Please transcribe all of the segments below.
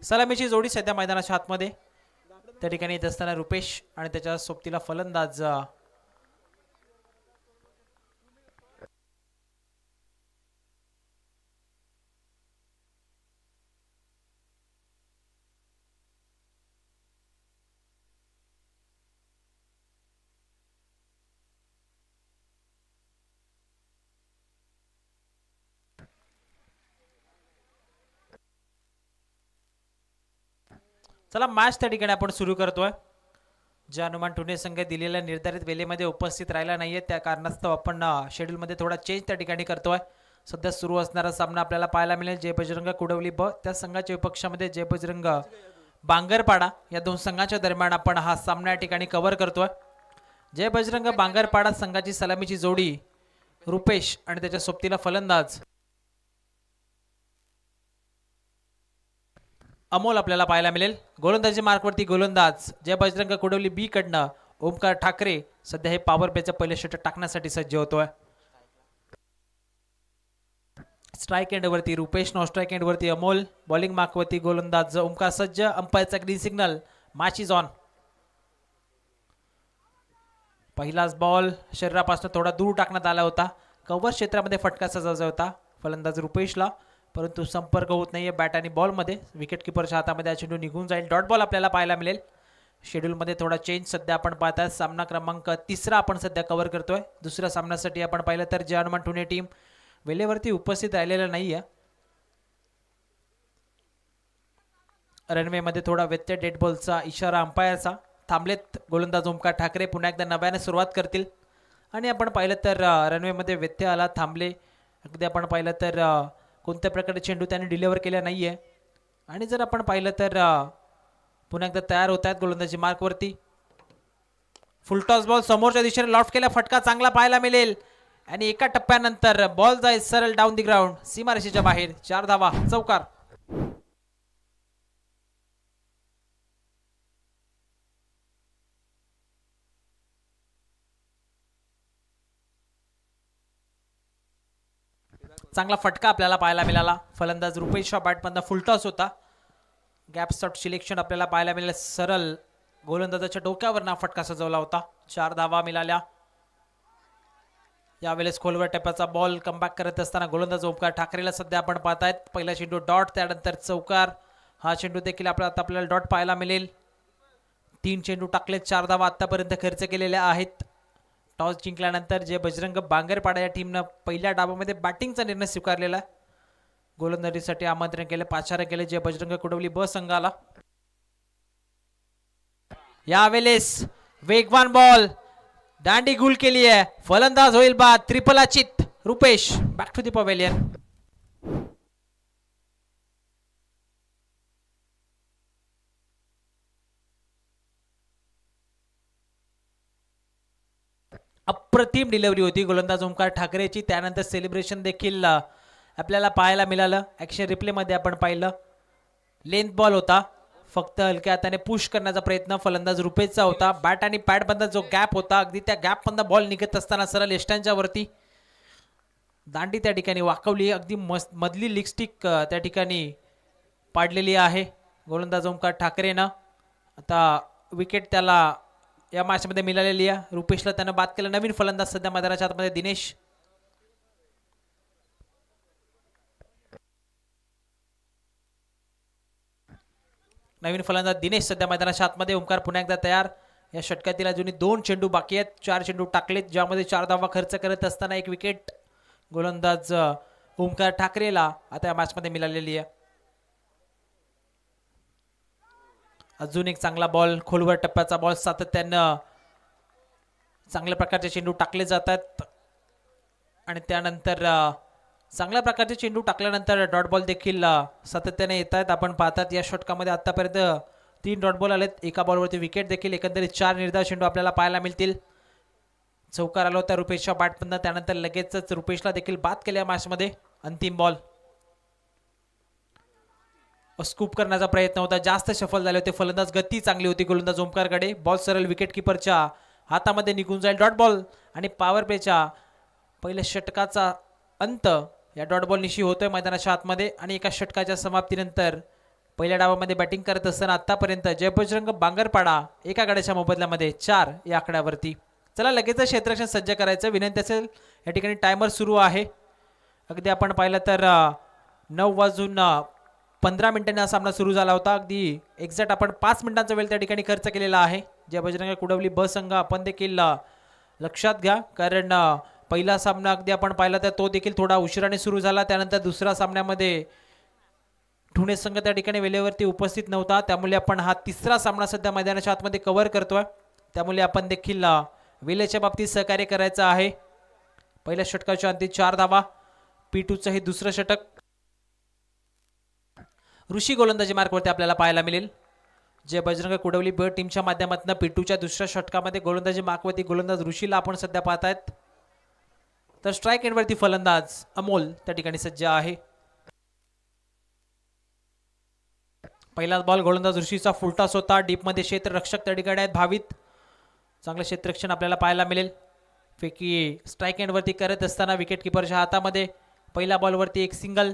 सलामीची जोडी सध्या मैदानाच्या आतमध्ये त्या ठिकाणी येत असताना रुपेश आणि त्याच्या सोबतीला फलंदाज चला मॅच त्या ठिकाणी आपण सुरू करतोय. ज्या हनुमान टुर्नी संघ दिलेल्या निर्धारित वेळेमध्ये उपस्थित राहिला नाहीये त्या कारणास्तव आपण शेड्यूल मध्ये थोडा चेंज त्या ठिकाणी करतोय. सध्या सुरू असणारा सामना आपल्याला पाहायला मिळेल जय बजरंग कुडवली ब त्या संघाच्या विपक्षामध्ये जय बजरंग बांगरपाडा या दोन संघाच्या दरम्यान आपण हा सामना या ठिकाणी कव्हर करतोय. जय बजरंग बांगरपाडा संघाची सलामीची जोडी रुपेश आणि त्याच्या सोबतीला फलंदाज अमोल आपल्याला पाहायला मिळेल. गोलंदाजी मार्कवरती गोलंदाज जय बजरंग कुडवली बी कडनं ओमकार ठाकरे सध्या हे पॉवर प्लेचं पहिलं षटक टाकण्यासाठी सज्ज होतोय. स्ट्राइक एंड वरती रुपेश, नॉन स्ट्राइक एंड वरती अमोल, बॉलिंग मार्कवरती गोलंदाज ओमकार सज्ज. अंपायरचा green signal, match is on. पहिलाच बॉल शरीरापासून थोडा दूर टाकण्यात आला होता. कव्हर क्षेत्रामध्ये फटका सजवला होता फलंदाज रुपेशला, परंतु संपर्क होत नाहीये बॅट आणि बॉलमध्ये. विकेट किपरच्या हातामध्ये हा चेंडू निघून जाईल. डॉट बॉल आपल्याला पाहायला मिळेल. शेड्यूलमध्ये थोडा चेंज सध्या आपण पाहताय. सामना क्रमांक 3 आपण सध्या कव्हर करतोय. दुसऱ्या सामन्यासाठी आपण पाहिलं तर जय हनुमान टुर्नी टीम वेळेवरती उपस्थित राहिलेला नाहीये. रनवेमध्ये थोडा व्यत्यय, डेड बॉलचा इशारा अंपायरचा. थांबलेत गोलंदाज ओमकार ठाकरे, पुन्हा एकदा नव्याने सुरुवात करतील. आणि आपण पाहिलं तर रनवेमध्ये व्यत्यय आला, थांबले. अगदी आपण पाहिलं तर कोणत्या प्रकारे चेंडू त्यांनी डिलिव्हर केला नाहीये. आणि जर आपण पाहिलं तर पुन्हा एकदा तयार होत आहेत गोलंदाजी मार्कवरती. फुलटॉस बॉल समोरच्या दिशेने लॉफ्ट केला, फटका चांगला पाहायला मिळेल आणि एका टप्प्यानंतर बॉल जाईल सरळ डाऊन दी ग्राउंड, सीमारेषेच्या बाहेर. 4 धावा, चौकार. चांगला फटका आपल्याला पाहायला मिळाला. फलंदाज रुपेशच्या बॅटमधनं फुलटॉस होता. गॅप शॉट सिलेक्शन आपल्याला पाहायला मिळालं. सरळ गोलंदाजाच्या डोक्यावर ना फटका सजवला होता. 4 धावा मिळाल्या. यावेळेस खोलवर टप्प्याचा बॉल कमबॅक करत असताना गोलंदाज ओमकार ठाकरेला सध्या आपण पाहतायत. पहिला चेंडू डॉट, त्यानंतर चौकार. हा चेंडू देखील आपल्याला डॉट पाहायला मिळेल. 3 चेंडू टाकलेत, 4 धावा आतापर्यंत खर्च केलेल्या आहेत. टॉस जिंकल्यानंतर जय बजरंग बांगरपाडा या टीमनं पहिल्या डावामध्ये बॅटिंगचा निर्णय स्वीकारलेला. गोलंदाजीसाठी आमंत्रण केले, पाचारण केले जय बजरंग कुडवली ब संघाला. यावेळेस वेगवान बॉल, दांडी गुल केली आहे. फलंदाज होईल बाद. Triple Achit Rupesh back to the pavilion. अप्रतिम डिलिव्हरी होती गोलंदाज ओमकार ठाकरेची. त्यानंतर सेलिब्रेशन देखील आपल्याला पाहायला मिळालं. ऍक्शन रिप्ले मध्ये आपण पाहिलं लेंथ बॉल होता, फक्त हलक्या हाताने पुश करण्याचा प्रयत्न फलंदाज रुपेशचा होता. बॅट आणि पॅड मधला जो गॅप होता, अगदी त्या गॅप मधला बॉल निघत असताना सरळ यष्टांच्या वरती दांडी त्या ठिकाणी वाकवली. अगदी मधली लिगस्टिक त्या ठिकाणी पाडलेली आहे गोलंदाज ओमकार ठाकरेनं. आता विकेट त्याला या मॅच मध्ये मिळालेली आहे. रुपेशला त्यानं बाद केलं. नवीन फलंदाज सध्या मैदानाच्या आतमध्ये दिनेश. नवीन फलंदाज दिनेश सध्या मैदानाच्या आतमध्ये. ओमकार पुन्हा एकदा तयार. या षटकातील अजूनही 2 चेंडू बाकी आहेत. 4 चेंडू टाकलेत, ज्यामध्ये 4 धावा खर्च करत असताना 1 विकेट गोलंदाज ओमकार ठाकरेला आता या मॅच मध्ये मिळालेली आहे. अजून एक चांगला बॉल, खोलवर टप्प्याचा बॉल. सातत्यानं चांगल्या प्रकारचे चेंडू टाकले जातात आणि त्यानंतर चांगल्या प्रकारचे चेंडू टाकल्यानंतर डॉट बॉल देखील सातत्याने येत आहेत. आपण पाहतात या षटकामध्ये आतापर्यंत 3 डॉट बॉल आलेत. एका बॉलवरती विकेट देखील. एकंदरीत 4 निर्धार चेंडू आपल्याला पाहायला मिळतील. चौकार आला होता रुपेशच्या बॅटमधनं, त्यानंतर लगेचच रुपेशला देखील बाद केल्या मॅचमध्ये. अंतिम बॉल स्कूप करण्याचा प्रयत्न होता, जास्त सफल झाले होते. फलंदाज गती चांगली होती गोलंदाज ओमकारकडे. बॉल सरळ विकेट किपरच्या हातामध्ये निघून जाईल. डॉट बॉल आणि पॉवर प्लेच्या पहिल्या षटकाचा अंत या डॉट बॉल निशी होतोय मैदानाच्या आतमध्ये. आणि एका षटकाच्या समाप्तीनंतर पहिल्या डावामध्ये बॅटिंग करत असताना आतापर्यंत जयबजरंग बांगरपाडा एका गड्याच्या मोबदल्यामध्ये 4 या आकड्यावरती. चला लगेच क्षेत्ररक्षण सज्ज करायचं विनंती असेल. या ठिकाणी टायमर सुरू आहे. अगदी आपण पाहिलं तर 9:15 हा सामना सुरू झाला होता. अगदी एक्झॅक्ट आपण 5 मिनिटांचा वेळ त्या ठिकाणी खर्च केलेला आहे. जयबजरंग कुडवली ब संघ आपण देखील लक्षात घ्या, कारण पहिला सामना अगदी आपण पाहिला तर तो देखील थोडा उशिराने सुरू झाला. त्यानंतर दुसऱ्या सामन्यामध्ये ठुणे संघ त्या ठिकाणी वेळेवरती उपस्थित नव्हता, त्यामुळे आपण हा तिसरा सामना सध्या मैदानाच्या आतमध्ये कव्हर करतोय. त्यामुळे आपण देखील वेळेच्या बाबतीत सहकार्य करायचं आहे. पहिल्या षटकाच्या अंती 4 धावा. P2चं हे दुसरं षटक. ऋषी गोलंदाजी मार्कवरती आपल्याला पाहायला मिळेल. जयबजरंग कुडवली ब टीमच्या माध्यमातून P2च्या दुसऱ्या षटकामध्ये गोलंदाजी मार्कवरती गोलंदाज ऋषीला आपण सध्या पाहतायत. तर स्ट्राईक एंडवरती फलंदाज अमोल त्या ठिकाणी सज्ज आहे. पहिलाच बॉल गोलंदाज ऋषीचा फुलटॉस होता. डीपमध्ये क्षेत्ररक्षक त्या ठिकाणी आहेत भावित. चांगलं क्षेत्ररक्षण आपल्याला पाहायला मिळेल. फेकी स्ट्राईक एंडवरती करत असताना विकेट किपरच्या हातामध्ये पहिल्या बॉलवरती एक सिंगल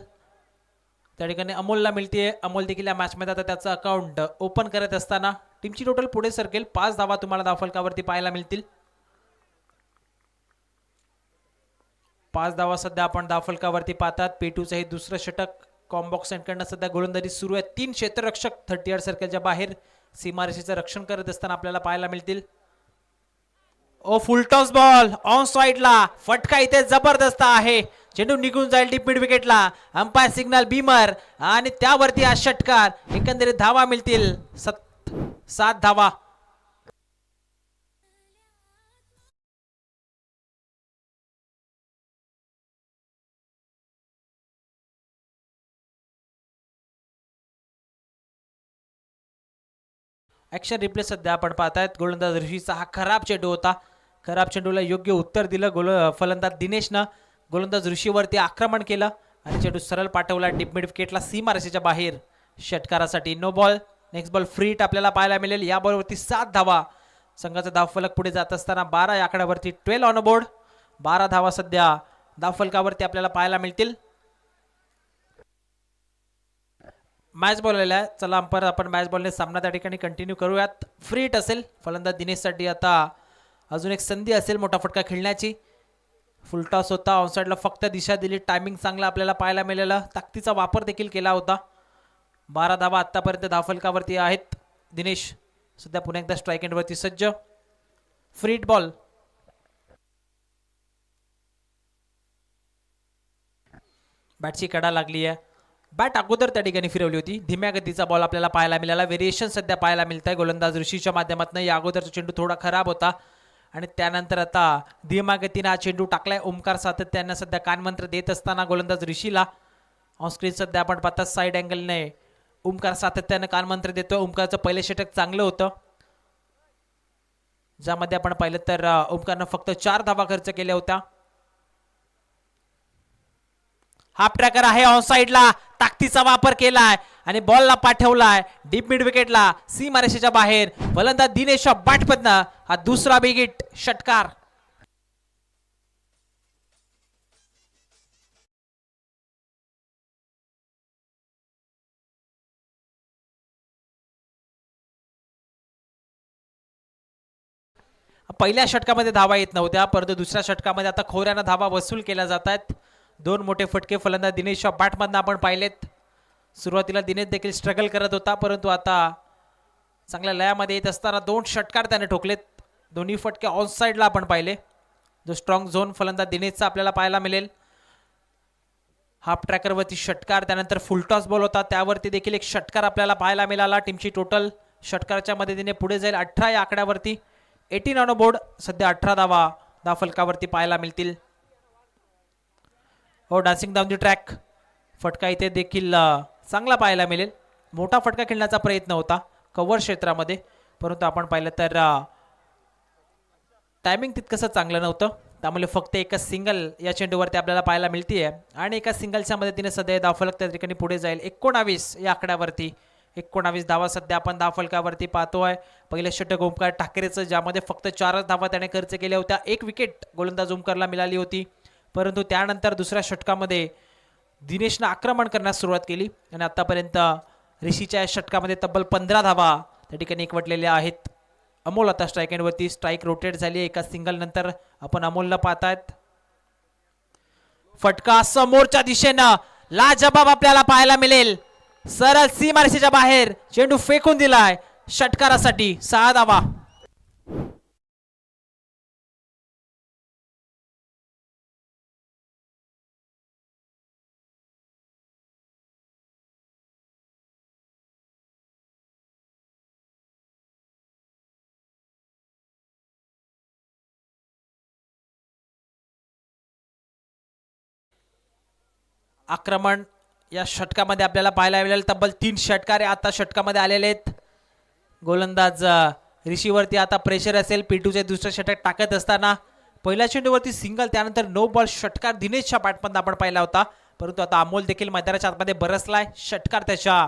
त्या ठिकाणी अमोलला मिळते. अमोल देखील या मॅचमध्ये आता त्याचं अकाउंट ओपन करत असताना टीमची टोटल पुढे सरकेल. 5 धावा तुम्हाला धावफलकावरती पाहायला मिळतील. 5 धावा सध्या आपण धावफलकावरती पाहतात. P2चं हे दुसरं षटक. कॉम्बॉक्स एंडकडनं सध्या गोलंदाजी सुरू आहे. 3 क्षेत्ररक्षक 30 यार्ड सर्कलच्या बाहेर सीमारेषेचं रक्षण करत असताना आपल्याला पाहायला मिळतील. ओ फुलटॉस बॉल ऑन साइडला. फटका इथे जबरदस्त आहे. चेंडू निघून जाईल डीप मिड विकेटला. अंपायर सिग्नल बीमर आणि त्यावरती हा षटकार. एकंदरीत धावा मिळतील 7 धावा. ॲक्शन रिप्ले सध्या आपण पाहतायत. गोलंदाज ऋषीचा हा खराब चेंडू होता. खराब चेंडूला योग्य उत्तर दिलं फलंदाज दिनेशनं. गोलंदाज ऋषीवरती आक्रमण केलं आणि चेंडू सरळ पाठवला डीप मिड विकेटला सीमारेषेच्या बाहेर षटकारासाठी. No ball. Next ball free hit आपल्याला पाहायला मिळेल. या बॉलवरती 7 धावा. संघाचा धावफलक पुढे जात असताना 12 या आकड्यावरती 12 ऑन बोर्ड. 12 धावा सध्या धावफलकावरती आपल्याला पाहायला मिळतील. मॅच बॉल आलेला आहे. चला अंपायर आपण मॅच बॉलने सामना त्या ठिकाणी कंटिन्यू करूयात. फ्री हिट असेल. फलंदाज दिनेशसाठी आता अजून एक संधी असेल मोठा फटका खेळण्याची. फुलटॉस होता. ऑनसाइडला फक्त दिशा दिली. टायमिंग चांगला आपल्याला पाहायला मिळाला. ताकदीचा वापर देखील केला होता. 12 धावा आतापर्यंत धावफलकावरती आहेत. दिनेश सध्या पुन्हा एकदा स्ट्राईक एंडवरती सज्ज. Free hit ball. बॅटची कडा लागली आहे. बॅट अगोदर त्या ठिकाणी फिरवली होती. धीम्या गतीचा बॉल आपल्याला पाहायला मिळाला. व्हेरिएशन सध्या पाहायला मिळत आहे गोलंदाज ऋषीच्या माध्यमातून. या अगोदरचा चेंडू थोडा खराब होता आणि त्यानंतर आता धीम्या गतीने हा चेंडू टाकलाय. ओमकार सातत्यानं सध्या कानमंत्र देत असताना गोलंदाज ऋषीला. ऑनस्क्रीन सध्या आपण पाहतात साईड अँगलने ओमकार सातत्यानं कानमंत्र देतो. ओमकारचं पहिलं षटक चांगलं होतं, ज्यामध्ये आपण पाहिलं तर ओमकारनं फक्त 4 धावा खर्च केल्या होत्या. हाफ ट्रॅकर आहे ऑन साइडला. ताकदीचा वापर केलाय आणि बॉलला पाठवलाय डीप मिड विकेटला सीमारेषेच्या बाहेर. फलंदाज दिनेश बाटपदनं हा दुसरा विकेट षटकार. पहिल्या षटकामध्ये धावा येत नव्हत्या, परंतु दुसऱ्या षटकामध्ये आता खोऱ्यानं धावा वसूल केल्या जात आहेत. 2 मोठे फटके फलंदाज दिनेश बाटमधनं आपण पाहिलेत. सुरुवातीला दिनेश देखील स्ट्रगल करत होता, परंतु आता चांगल्या लयामध्ये येत असताना 2 षटकार त्याने ठोकलेत. दोन्ही फटके ऑन साइडला आपण पाहिले. जो स्ट्रॉंग झोन फलंदाज दिनेशचा आपल्याला पाहायला मिळेल. हाफ ट्रॅकरवरती षटकार, त्यानंतर फुलटॉस बॉल होता त्यावरती देखील एक षटकार आपल्याला पाहायला मिळाला. टीमची टोटल षटकाराच्या मदतीने पुढे जाईल 18 या आकड्यावरती. 18 ऑन बोर्ड. सध्या 18 धावा धावफलकावरती पाहायला मिळतील. हो डान्सिंग डाऊन दी ट्रॅक फटका इथे देखील चांगला पाहायला मिळेल. मोठा फटका खेळण्याचा प्रयत्न होता कव्हर क्षेत्रामध्ये, परंतु आपण पाहिलं तर टायमिंग तितकंसं चांगलं नव्हतं, त्यामुळे फक्त एकच सिंगल या चेंडूवरती आपल्याला पाहायला मिळते आणि एका सिंगलच्या मदतीने सध्या धावफलक त्या ठिकाणी पुढे जाईल. 19 या आकड्यावरती 19 धावा सध्या आपण धावफलकावरती पाहतोय. पहिलं षटक ओमकार ठाकरेचं, ज्यामध्ये फक्त 4 धावा त्याने खर्च केल्या होत्या. 1 विकेट गोलंदाज ओमकारला मिळाली होती, परंतु त्यानंतर दुसऱ्या षटकामध्ये दिनेशनं आक्रमण करण्यास सुरुवात केली आणि आतापर्यंत ऋषीच्या या षटकामध्ये तब्बल 15 धावा त्या ठिकाणी एकवटलेल्या आहेत. अमोल आता स्ट्राईक एंडवरती, स्ट्राईक रोटेट झाली एका सिंगल नंतर. आपण अमोलला पाहतायत. फटका समोरच्या दिशेनं लाजबाब आपल्याला पाहायला मिळेल. सरळ सीमारेषेच्या बाहेर चेंडू फेकून दिलाय षटकारासाठी. 6 धावा. आक्रमण या षटकामध्ये आपल्याला पाहायला मिळेल. तब्बल 3 षटकारे आता षटकामध्ये आलेले आहेत. गोलंदाज ऋषीवरती आता प्रेशर असेल. P2चे दुसरे षटक टाकत असताना पहिल्या चेंडूवरती सिंगल, त्यानंतर नो बॉल षटकार दिनेशच्या बॅटमधून आपण पाहिला होता. परंतु आता अमोल देखील मैदानाच्या आतमध्ये बरसलाय. षटकार त्याच्या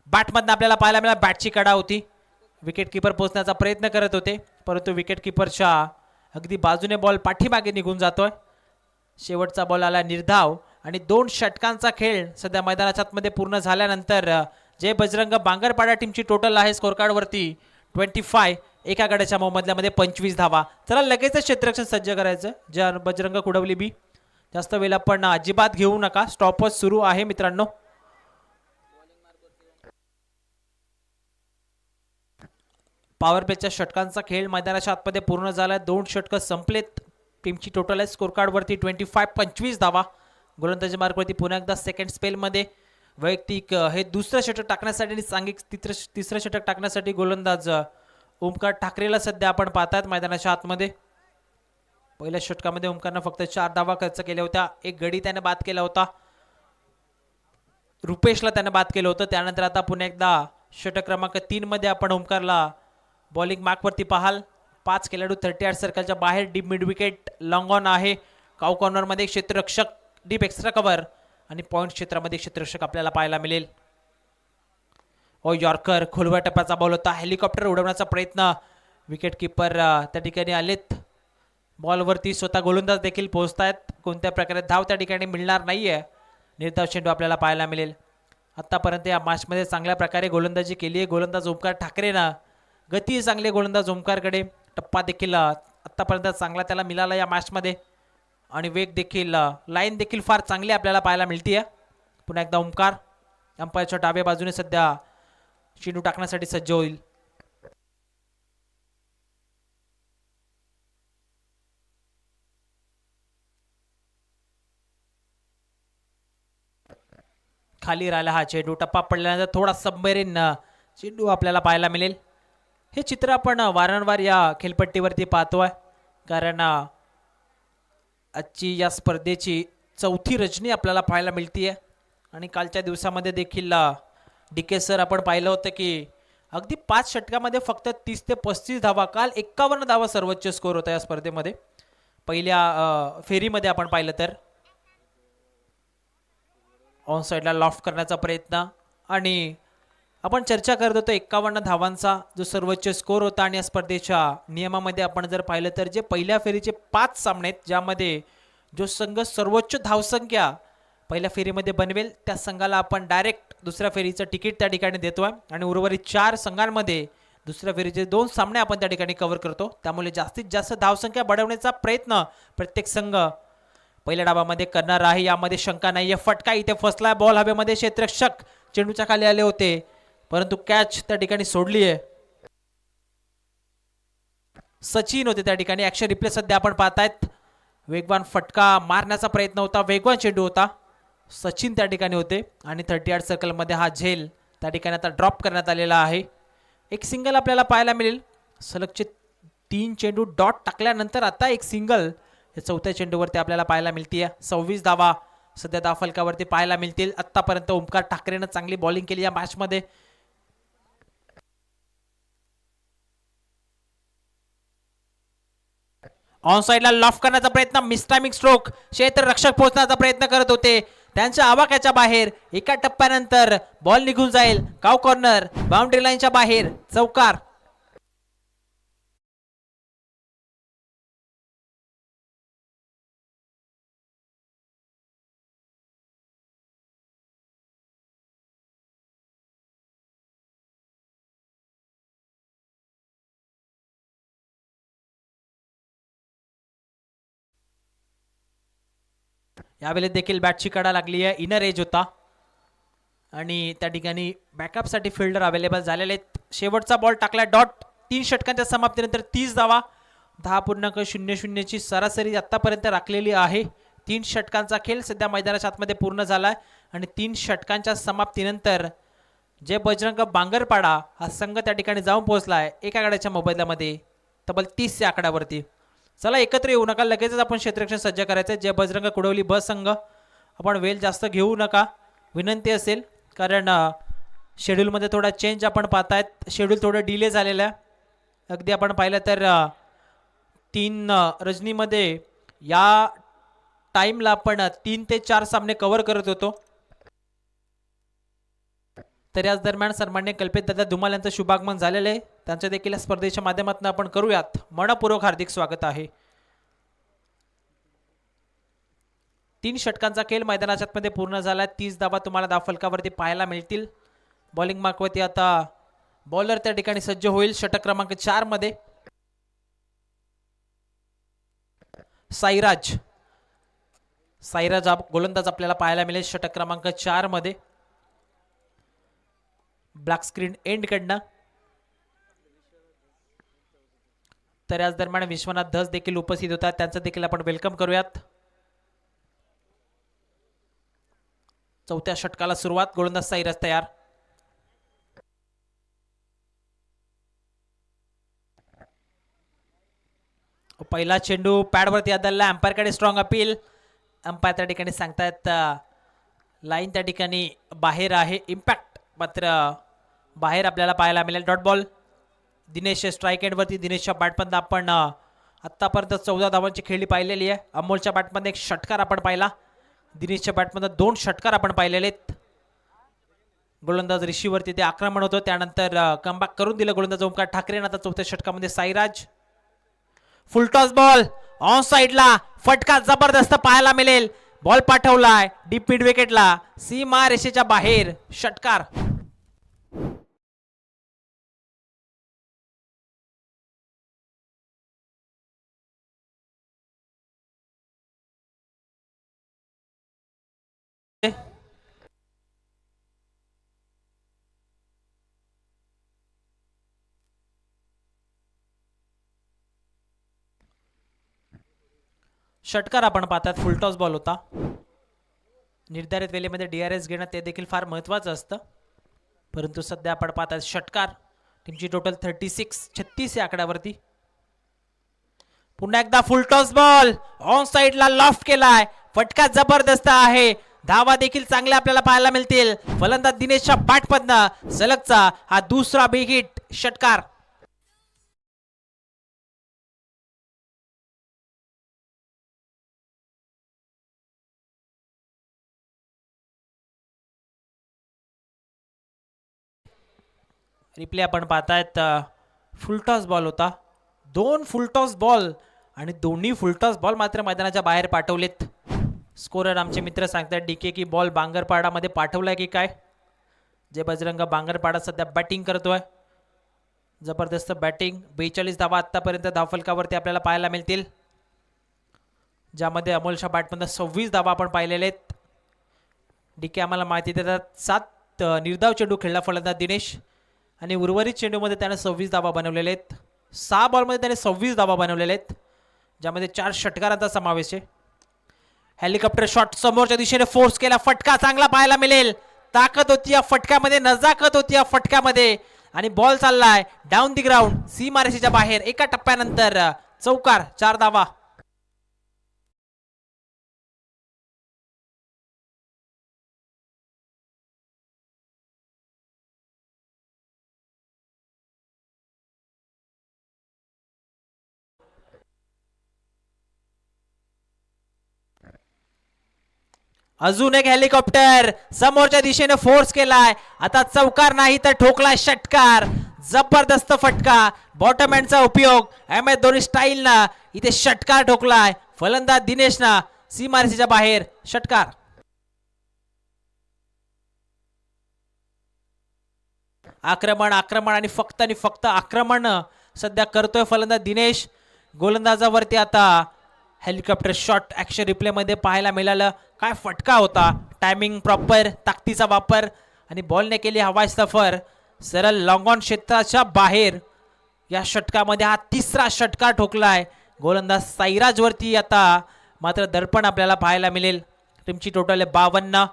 बॅटमधून आपल्याला पाहायला मिळाला. बॅटची कडा होती. विकेट किपर पोहोचण्याचा प्रयत्न करत होते, परंतु विकेट किपरच्या अगदी बाजूने बॉल पाठीमागे निघून जातोय. शेवटचा बॉल आला निर्धाव आणि 2 षटकांचा खेळ सध्या मैदानाच्या आतमध्ये पूर्ण झाल्यानंतर जय बजरंग बांगरपाडा टीमची टोटल आहे स्कोर कार्ड वरती 25. एका गड्याच्या मोबदल्यामध्ये 25 धावा. चला लगेच क्षेत्ररक्षण सज्ज करायचं. जय बजरंग कुडवली बी. जास्त वेळ आपण अजिबात घेऊ नका. स्टॉपच सुरू आहे मित्रांनो. पॉवर प्लेच्या षटकांचा खेळ मैदानाच्या आतमध्ये पूर्ण झाला. 2 षटक संपलेत. टीमची टोटल आहे स्कोर कार्ड वरती 25. 25 धावा. गोलंदाजी मार्कवरती पुन्हा एकदा सेकंड स्पेलमध्ये वैयक्तिक हे दुसरं षटक टाकण्यासाठी आणि तिसरं षटक टाकण्यासाठी गोलंदाज ओमकार ठाकरेला सध्या आपण पाहतात मैदानाच्या आतमध्ये. पहिल्या षटकामध्ये ओमकारनं फक्त 4 धावा खर्च केल्या होत्या. एक गडी त्याने बाद केला होता. रुपेशला त्याने बाद केलं होतं. त्यानंतर आता पुन्हा एकदा षटक क्रमांक 3 मध्ये आपण ओमकारला बॉलिंग मार्कवरती पाहाल. 5 खेळाडू 38 सर्कलच्या बाहेर. Deep mid wicket long on आहे. काउ कॉर्नरमध्ये क्षेत्ररक्षक, डीप एक्स्ट्रा कव्हर आणि पॉइंट क्षेत्रामध्ये क्षेत्ररक्षक आपल्याला पाहायला मिळेल. ओ यॉर्कर खोलव्या टप्प्याचा बॉल होता. हेलिकॉप्टर उडवण्याचा प्रयत्न. विकेट किपर त्या ठिकाणी आलेत. बॉलवरती स्वतः गोलंदाज देखील पोहोचतायत. कोणत्या प्रकारे धाव त्या ठिकाणी मिळणार नाहीये. निर्धाव चेंडू आपल्याला पाहायला मिळेल. आतापर्यंत या मॅचमध्ये चांगल्या प्रकारे गोलंदाजी केली आहे गोलंदाज ओमकार ठाकरेनं. गती चांगली गोलंदाज ओमकारकडे. टप्पा देखील आतापर्यंत चांगला त्याला मिळाला या मॅचमध्ये आणि वेग देखील, लाईन देखील फार चांगली आपल्याला पाहायला मिळते. पुन्हा एकदा ओमकार अंपायरच्या डाव्या बाजूने सध्या चेंडू टाकण्यासाठी सज्ज होईल. खाली राहिला हा चेंडू. टप्पा पडल्यानंतर थोडा सबमरीन चेंडू आपल्याला पाहायला मिळेल. हे चित्र आपण वारंवार या खेळपट्टीवरती पाहतोय, कारण आजची या स्पर्धेची 4थी रजनी आपल्याला पाहायला मिळतीये. आणि कालच्या दिवसामध्ये देखील DK सर आपण पाहिलं होतं की अगदी 5 षटकामध्ये फक्त 30 ते 35 धावा. काल 51 धावा सर्वोच्च स्कोर होता या स्पर्धेमध्ये. पहिल्या फेरीमध्ये आपण पाहिलं तर ऑन साईडला लॉफ्ट करण्याचा प्रयत्न आणि आपण चर्चा करत होतो 51 धावांचा जो सर्वोच्च स्कोर होता. आणि या स्पर्धेच्या नियमामध्ये आपण जर पाहिलं तर जे पहिल्या फेरीचे 5 सामने आहेत ज्यामध्ये जो संघ सर्वोच्च धावसंख्या पहिल्या फेरीमध्ये बनवेल त्या संघाला आपण डायरेक्ट दुसऱ्या फेरीचं तिकीट त्या ठिकाणी देतोय. आणि उर्वरित 4 संघांमध्ये दुसऱ्या फेरीचे 2 सामने आपण त्या ठिकाणी कव्हर करतो. त्यामुळे जास्तीत जास्त धावसंख्या वाढवण्याचा प्रयत्न प्रत्येक संघ पहिल्या डावामध्ये करणार आहे. यामध्ये शंका नाहीये. फटका इथे फसला. बॉल हवेमध्ये. क्षेत्ररक्षक चेंडूच्या खाली आले होते, परंतु कॅच त्या ठिकाणी सोडली आहे. सचिन होते त्या ठिकाणी. ऍक्शन रिप्ले सध्या आपण पाहतायत. वेगवान फटका मारण्याचा प्रयत्न होता. वेगवान चेंडू होता. सचिन त्या ठिकाणी होते आणि 38 सर्कलमध्ये हा झेल त्या ठिकाणी आता ड्रॉप करण्यात आलेला आहे. एक सिंगल आपल्याला पाहायला मिळेल. सलगचे 3 चेंडू डॉट टाकल्यानंतर आता एक सिंगल हे 4थ्या चेंडूवरती आपल्याला पाहायला मिळते. 26 धावा सध्या धावफलकावरती पाहायला मिळतील. आतापर्यंत ओमकार ठाकरेनं चांगली बॉलिंग केली या मॅचमध्ये. ऑन साईडला लॉफ्ट करण्याचा प्रयत्न. मिसटायमिंग स्ट्रोक. क्षेत्ररक्षक पोहोचण्याचा प्रयत्न करत होते. त्यांच्या आवाक्याच्या बाहेर. एका टप्प्यानंतर बॉल निघून जाईल. काउ कॉर्नर बाउंड्री लाईनच्या बाहेर. चौकार. यावेळेस देखील बॅटची कडा लागली आहे. इनर एज होता आणि त्या ठिकाणी बॅकअपसाठी फिल्डर अवेलेबल झालेले आहेत. शेवटचा बॉल टाकला डॉट. 3 षटकांच्या समाप्तीनंतर 30 धावा. 10.00 ची सरासरी आतापर्यंत राखलेली आहे. 3 षटकांचा खेळ सध्या मैदानाच्या आतमध्ये पूर्ण झालाय आणि 3 षटकांच्या समाप्तीनंतर जे बजरंग बांगरपाडा हा संघ त्या ठिकाणी जाऊन पोहोचलाय एका गाड्याच्या मोबदल्यामध्ये तब्बल 30 या आकड्यावरती. चला एकत्र येऊ नका, लगेचच आपण क्षेत्ररक्षण सज्ज करायचं. जे बजरंग कुडवली बस संघ आपण वेळ जास्त घेऊ नका विनंती असेल, कारण शेड्यूलमध्ये थोडा चेंज आपण पाहतायत. शेड्यूल थोडं डिले झालेलं आहे. अगदी आपण पाहिलं तर 3 रजनीमध्ये या टाईमला आपण 3 ते 4 सामने कव्हर करत होतो. तर याच दरम्यान सन्मान्य कल्पित दादा धुमाल यांचं शुभागमन झालेलं आहे. त्यांचं देखील स्पर्धेच्या माध्यमातून आपण करूयात. मनपूर्वक हार्दिक स्वागत आहे. 3 षटकांचा खेळ मैदानाच्या आतमध्ये पूर्ण झाला. 30 धावा तुम्हाला धावफलकावरती पाहायला मिळतील. बॉलिंग मार्कवरती आता बॉलर त्या ठिकाणी सज्ज होईल. षटक क्रमांक 4 मध्ये साईराज गोलंदाज आपल्याला पाहायला मिळेल षटक क्रमांक 4 मध्ये. ब्लॅक स्क्रीन एंड कडनं. तर याच दरम्यान विश्वनाथ धस देखील उपस्थित होतात. त्यांचं देखील आपण वेलकम करूयात. चौथ्या षटकाला सुरुवात. गोलंदाज साईराज तयार. पहिला चेंडू पॅडवरती आदळला. अंपायरकडे स्ट्रॉंग अपील. अंपायर त्या ठिकाणी सांगतायत लाईन त्या ठिकाणी बाहेर आहे. इम्पॅक्ट मात्र बाहेर आपल्याला पाहायला मिळेल. Dot ball. दिनेश स्ट्राईक एंडवरती. दिनेशच्या बॅटमध्ये आपण आत्तापर्यंत 14 धावांची खेळी पाहिलेली आहे. अमोलच्या बॅटमध्ये 1 षटकार आपण पाहिला. दिनेशच्या बॅटमध्ये 2 षटकार आपण पाहिलेले आहेत. गोलंदाज ऋषीवरती ते आक्रमण होतं, त्यानंतर कमबॅक करून दिलं गोलंदाज ओमकार ठाकरे. आता चौथ्या षटकामध्ये साईराज. फुलटॉस बॉल ऑन साइडला. फटका जबरदस्त पाहायला मिळेल. बॉल पाठवलाय डीप मिड विकेटला. सीमा रेषेच्या बाहेर. षटकार. षटकार आपण पाहतात. फुलटॉस बॉल होता. निर्धारित वेळेमध्ये DRS घेणं ते देखील फार महत्त्वाचं असतं, परंतु सध्या आपण पाहतात षटकार. टीमची टोटल 36 या आकड्यावरती. पुन्हा एकदा फुलटॉस बॉल ऑन साइडला लॉफ्ट केलाय. फटका जबरदस्त आहे. धावा देखील चांगल्या आपल्याला पाहायला मिळतील. फलंदाज दिनेशच्या बॅटमधनं सलगचा हा दुसरा बिग हिट. षटकार. रिप्ले आपण पाहतायत. फुलटॉस बॉल होता. 2 फुलटॉस बॉल आणि दोन्ही फुलटॉस बॉल मात्र मैदानाच्या बाहेर पाठवलेत. स्कोरर आमचे मित्र सांगतात DK की बॉल बांगरपाडामध्ये पाठवलाय की काय. जे बजरंग बांगरपाडा सध्या बॅटिंग करतोय. जबरदस्त बॅटिंग. 42 धावा आतापर्यंत धावफलकावरती आपल्याला पाहायला मिळतील, ज्यामध्ये अमोलच्या बॅटमधून 26 धावा आपण पाहिलेले आहेत. DK आम्हाला माहिती देतात 7 निर्धाव चेंडू खेळला फलंदाज दिनेश आणि उर्वरित चेंडूमध्ये त्याने 26 धावा बनवलेले आहेत. 6 बॉलमध्ये त्याने 26 धावा बनवलेले आहेत, ज्यामध्ये 4 षटकारांचा समावेश आहे. हेलिकॉप्टर शॉट समोरच्या दिशेने फोर्स केला. फटका चांगला पाहायला मिळेल. ताकद होती या फटक्यामध्ये, नजाकत होती या फटक्यामध्ये आणि बॉल चाललाय डाऊन दी ग्राउंड. सीमारेषेच्या बाहेर. एका टप्प्यानंतर चौकार. 4 धावा. अजून एक हेलिकॉप्टर समोरच्या दिशेने फोर्स केलाय. आता चौकार नाही तर ठोकलाय षटकार. जबरदस्त फटका. बॉटम हँडचा उपयोग MS धोनी स्टाईलनं इथे षटकार ठोकलाय. फलंदाज दिनेशना सीमारेषेच्या बाहेर. षटकार. आक्रमण आणि फक्त आक्रमण सध्या करतोय फलंदाज दिनेश. गोलंदाजावरती आता हेलिकॉप्टर शॉट ऍक्शन रिप्ले मध्ये पाहायला मिळालं. काय फटका होता, टायमिंग प्रॉपर, ताकदीचा वापर आणि बॉलने केली हवाई सफर सरळ लॉंग ऑन क्षेत्राच्या बाहेर. या षटकामध्ये हा तिसरा षटकार ठोकलाय गोलंदाज साईराज वरती. आता मात्र दर्पण आपल्याला पाहायला मिळेल. टीमची टोटल आहे 52.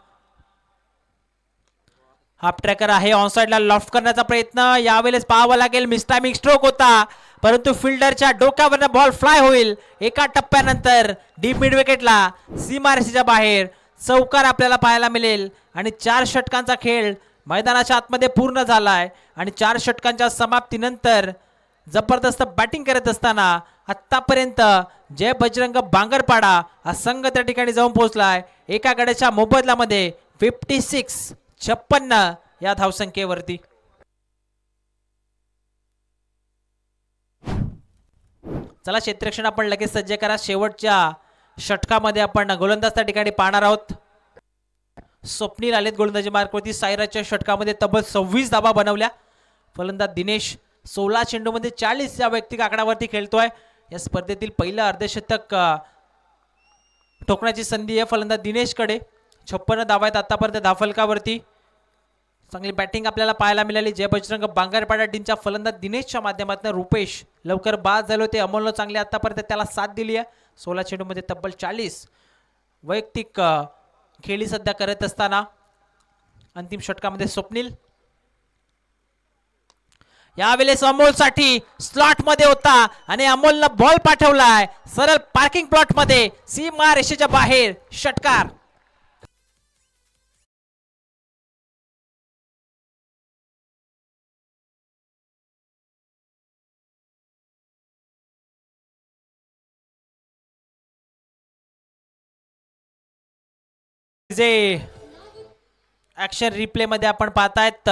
हाफ ट्रॅकर आहे ऑनसाइडला लॉफ्ट करण्याचा प्रयत्न. यावेळेस पाहावं लागेल मिसटायमिंग स्ट्रोक होता, परंतु फिल्डरच्या डोक्यावरनं बॉल फ्लाय होईल. एका टप्प्यानंतर डीप मिड विकेटला सीमारेषेच्या बाहेर चौकार आपल्याला पाहायला मिळेल. आणि 4 षटकांचा खेळ मैदानाच्या आतमध्ये पूर्ण झालाय. आणि 4 षटकांच्या समाप्तीनंतर जबरदस्त बॅटिंग करत असताना आतापर्यंत जय बजरंग बांगरपाडा हा संघ त्या ठिकाणी जाऊन पोहोचलाय. एका गड्याच्या मोबदल्यामध्ये 56 या धावसंख्येवरती. चला क्षेत्ररक्षण आपण लगेच सज्ज करा. शेवटच्या षटकामध्ये आपण गोलंदाज त्या ठिकाणी पाहणार आहोत. स्वप्नील आलेत गोलंदाजी मार्कवरती. साईराजच्या षटकामध्ये तब्बल 26 धावा बनवल्या. फलंदाज दिनेश 16 चेंडूमध्ये 40 या वैयक्तिक आकड्यावरती खेळतोय. या स्पर्धेतील पहिलं अर्धशतक ठोकण्याची संधी आहे फलंदाज दिनेशकडे. 56 धावा आहेत आतापर्यंत धावफलकावरती. चांगली बॅटिंग आपल्याला पाहायला मिळाली जय बजरंग बांगरपाडा टीमच्या फलंदाज दिनेशच्या माध्यमातून. रुपेश लवकर बाद झाले होते. अमोलनं चांगली आतापर्यंत त्याला साथ दिली आहे. 16 चेंडूमध्ये तब्बल 40 वैयक्तिक खेळी सध्या करत असताना अंतिम षटकामध्ये स्वप्नील. यावेळेस अमोलसाठी स्लॉट मध्ये होता आणि अमोलनं बॉल पाठवलाय सरळ पार्किंग प्लॉट मध्ये सीमा रेषेच्या बाहेर. षटकार. जे ऍक्शन रिप्ले मध्ये आपण पाहतायत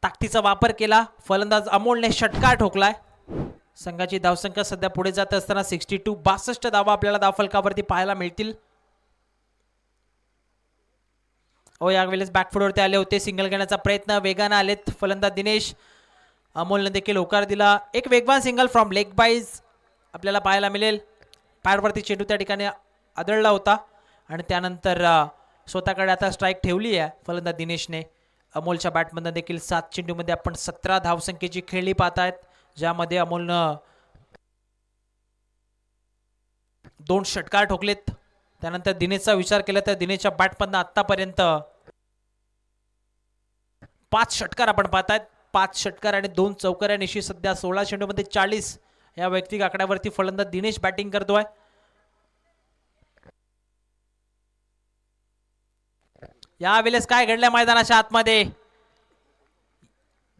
ताकदीचा वापर केला. फलंदाज अमोलने षटकार ठोकलाय. संघाची धावसंख्या सध्या पुढे जात असताना 62 धावा आपल्याला धावफलकावरती पाहायला मिळतील. यावेळेस बॅकफुटवरती आले होते. सिंगल घेण्याचा प्रयत्न वेगाने आलेत फलंदाज दिनेश. अमोलने देखील होकार दिला. एक वेगवान सिंगल फ्रॉम लेग बाईज आपल्याला पाहायला मिळेल. पॅडवरती चेंडू त्या ठिकाणी आदळला होता आणि त्यानंतर स्वतःकडे आता स्ट्राईक ठेवली आहे फलंदाज दिनेशने. अमोलच्या बॅटमधून देखील 7 चेंडूमध्ये आपण 17 धावसंख्येची खेळी पाहतायत, ज्यामध्ये अमोलनं 2 षटकार ठोकलेत. त्यानंतर दिनेशचा विचार केला तर दिनेशच्या बॅटमधून आतापर्यंत 5 षटकार आपण पाहतायत. 5 षटकार आणि 2 चौकाऱ्यानिशी सध्या 16 चेंडूमध्ये 40 या वैयक्तिक आकड्यावरती फलंदाज दिनेश बॅटिंग करतोय. यावेळेस काय घडलं मैदानाच्या आतमध्ये.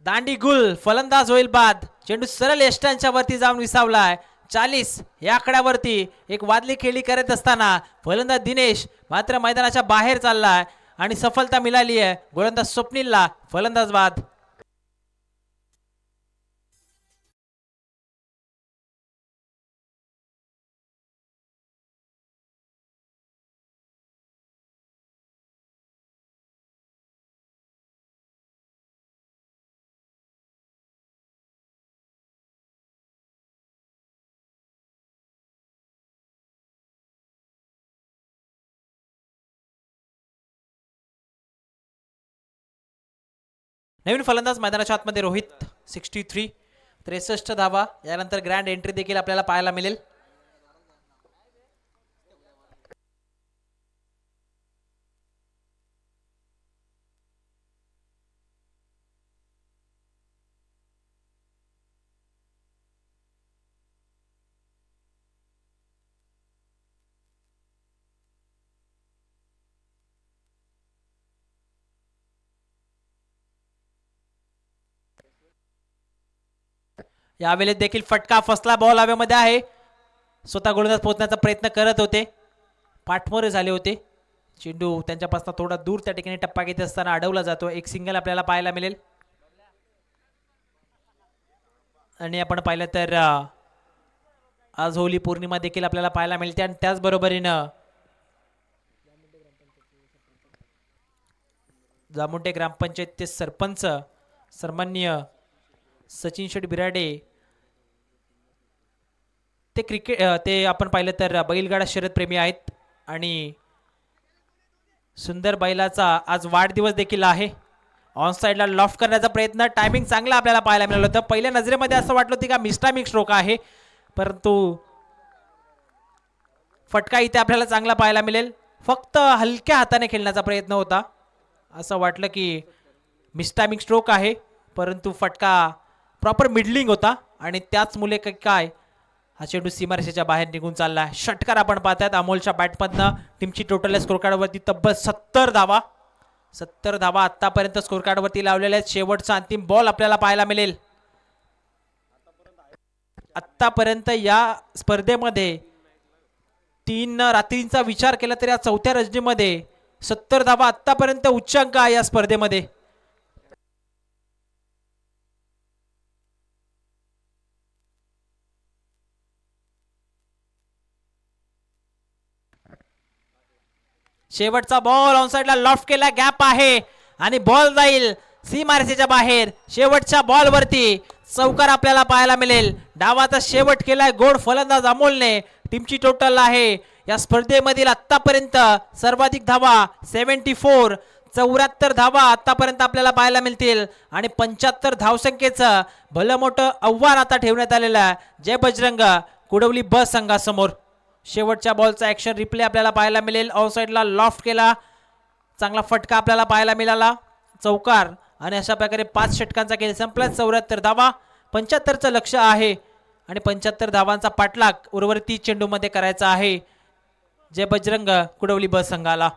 दांडी गुल फलंदाज होईल बाद. चेंडू सरळ यष्टांच्या वरती जाऊन विसावलाय. 40 या आकड्यावरती एक वादली खेळी करत असताना फलंदाज दिनेश मात्र मैदानाच्या बाहेर चाललाय आणि सफलता मिळाली आहे गोलंदाज स्वप्नीलला. फलंदाज बाद. नवीन फलंदाज मैदानाच्या आतमध्ये रोहित 63 धावा. यानंतर ग्रँड एंट्री देखील आपल्याला पाहायला मिळेल. यावेळेस देखील फटका फसला. बॉल हवेमध्ये आहे. स्वतः गोलंदाज पोहोचण्याचा प्रयत्न करत होते, पाठमोरे झाले होते. चेंडू त्यांच्यापासून थोडा दूर त्या ठिकाणी टप्पा घेत असताना अडवला जातो. एक सिंगल आपल्याला पाहायला मिळेल. आणि आपण पाहिलं तर आज होली पौर्णिमा देखील आपल्याला पाहायला मिळते आणि त्याचबरोबरीनं जामुंटे ग्रामपंचायतचे सरपंच सन्माननीय सचिन शेठ बिराडे ते क्रिकेट ते आपण पाहिलं तर बैलगाडा शर्यतप्रेमी आहेत आणि सुंदर बैलाचा आज वाढदिवस देखील आहे. ऑन साईडला लॉफ्ट करण्याचा प्रयत्न, टायमिंग चांगला आपल्याला पाहायला मिळालं होतं. पहिल्या नजरेमध्ये असं वाटलं होतं का मिस्टामिक स्ट्रोक आहे, परंतु फटका इथे आपल्याला चांगला पाहायला मिळेल. फक्त हलक्या हाताने खेळण्याचा प्रयत्न होता. असं वाटलं की मिस्टामिक स्ट्रोक आहे, परंतु फटका प्रॉपर मिडलिंग होता आणि त्याच मुले काय हा चेंडू सीमारेषेच्या बाहेर निघून चालला. षटकार आपण पाहतात अमोलच्या बॅटमधनं. टीमची टोटल स्कोर कार्डवरती तब्बल 70 धावा. 70 धावा आतापर्यंत स्कोर कार्डवरती लावलेल्या आहेत. शेवटचा अंतिम बॉल आपल्याला पाहायला मिळेल. आतापर्यंत या स्पर्धेमध्ये 3 रात्रींचा विचार केला तर या चौथ्या रजनीमध्ये 70 धावा आतापर्यंत उच्चांक आहे या स्पर्धेमध्ये. शेवटचा बॉल ऑन साइडला लॉफ्ट केला, गॅप आहे आणि बॉल जाईल सीमारेषेच्या बाहेर. शेवटच्या बॉल वरती चौकार आपल्याला पाहायला मिळेल. डावाचा शेवट केलाय गोड फलंदाज अमोलने. टीमची टोटल आहे या स्पर्धेमधील आतापर्यंत सर्वाधिक धावा 74. 74 धावा आतापर्यंत आपल्याला पाहायला मिळतील आणि 75 धावसंख्येचं भलं मोठं आव्हान आता ठेवण्यात आलेलं आहे जय बजरंग कुडवली बस संघासमोर. शेवटच्या बॉलचा ऍक्शन रिप्ले आपल्याला पाहायला मिळेल. ऑफ साइडला लॉफ्ट केला, चांगला फटका आपल्याला पाहायला मिळाला, चौकार आणि अशा प्रकारे 5 षटकांचा खेळ संपला. 74 धावा, 75चं लक्ष आहे आणि 75 धावांचा पाठलाग उर्वरित 30 चेंडूमध्ये करायचा आहे जय बजरंग कुडवली बस संघाला.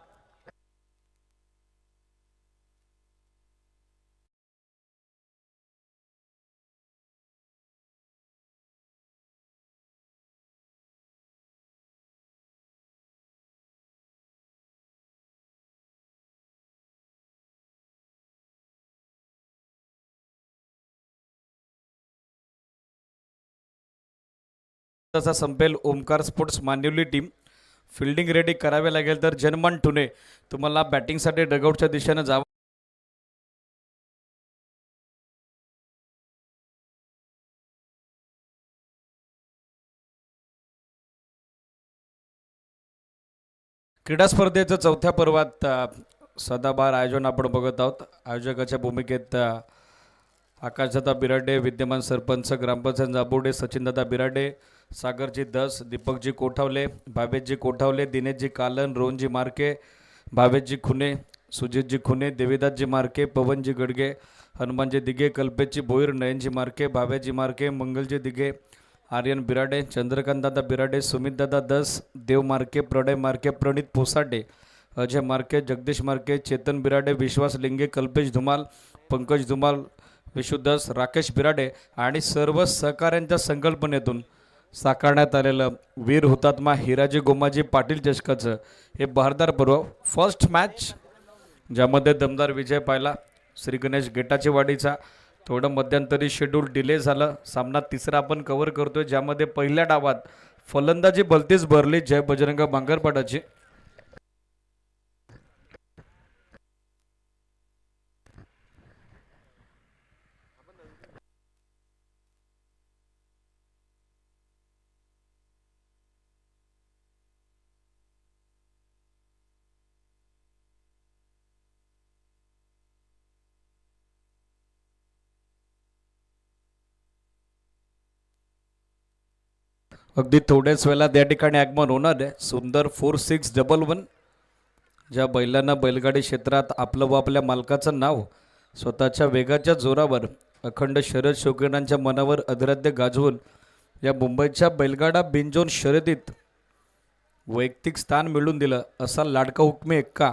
तसा संपेल Omkar sports Manivali team. Fielding ready करावे लागेल तर जनमन टुने तुम्हाला बॅटिंगसाठी डगआउटच्या दिशेने जावं. क्रीडा स्पर्धेचं चौथ्या पर्वात सदाबहार आयोजन आपण बघत आहोत. आयोजकाच्या भूमिकेत आकाशदादा बिराडे, विद्यमान सरपंच ग्रामपंचायत जांबुर्डे सचिनदादा बिराडे, सागरजी दस, दीपकजी कोठावले, भावेशजी कोठावले, दिनेशजी कालन, रोहनजी मार्के, भावेशजी खुने, सुजितजी खुने, देवीदासजी मार्के, पवनजी गडगे, हनुमानजी दिघे, कल्पेशजी भोईर, नयनजी मार्के, भावेशजी मार्के, मंगलजी दिघे, आर्यन बिराडे, चंद्रकांतदादा बिराडे, सुमितदादा दस, देव मार्के, प्रणय मार्के, प्रणित पोसाडे, अजय मार्के, जगदीश मार्के, चेतन बिराडे, विश्वास लिंगे, कल्पेश धुमाल, पंकज धुमाल, विशुद्धस, राकेश बिराडे आणि सर्व सहकाऱ्यांच्या संकल्पनेतून साकारण्यात आलेलं वीर हुतात्मा हिराजी गोमाजी पाटील चषकाचं हे बहारदार पर्व. फर्स्ट मॅच ज्यामध्ये दमदार विजय पाहिला श्री गणेश गेटाची वाडीचा. थोडं मध्यंतरी शेड्यूल डिले झालं. सामना तिसरा आपण कव्हर करतोय ज्यामध्ये पहिल्या डावात फलंदाजी भलतीच भरली जय बजरंग बांगरपाडाची. अगदी थोड्याच वेळात या ठिकाणी आगमन होणार आहे सुंदर 4611. ज्या बैलांना बैलगाडी क्षेत्रात आपलं व आपल्या मालकाचं नाव स्वतःच्या वेगाच्या जोरावर अखंड शर्यत शौकीनांच्या मनावर अधिराज्य गाजवून या मुंबईच्या बैलगाडा बिनजोन शर्यतीत वैयक्तिक स्थान मिळवून दिलं असा लाडका हुकमी एक्का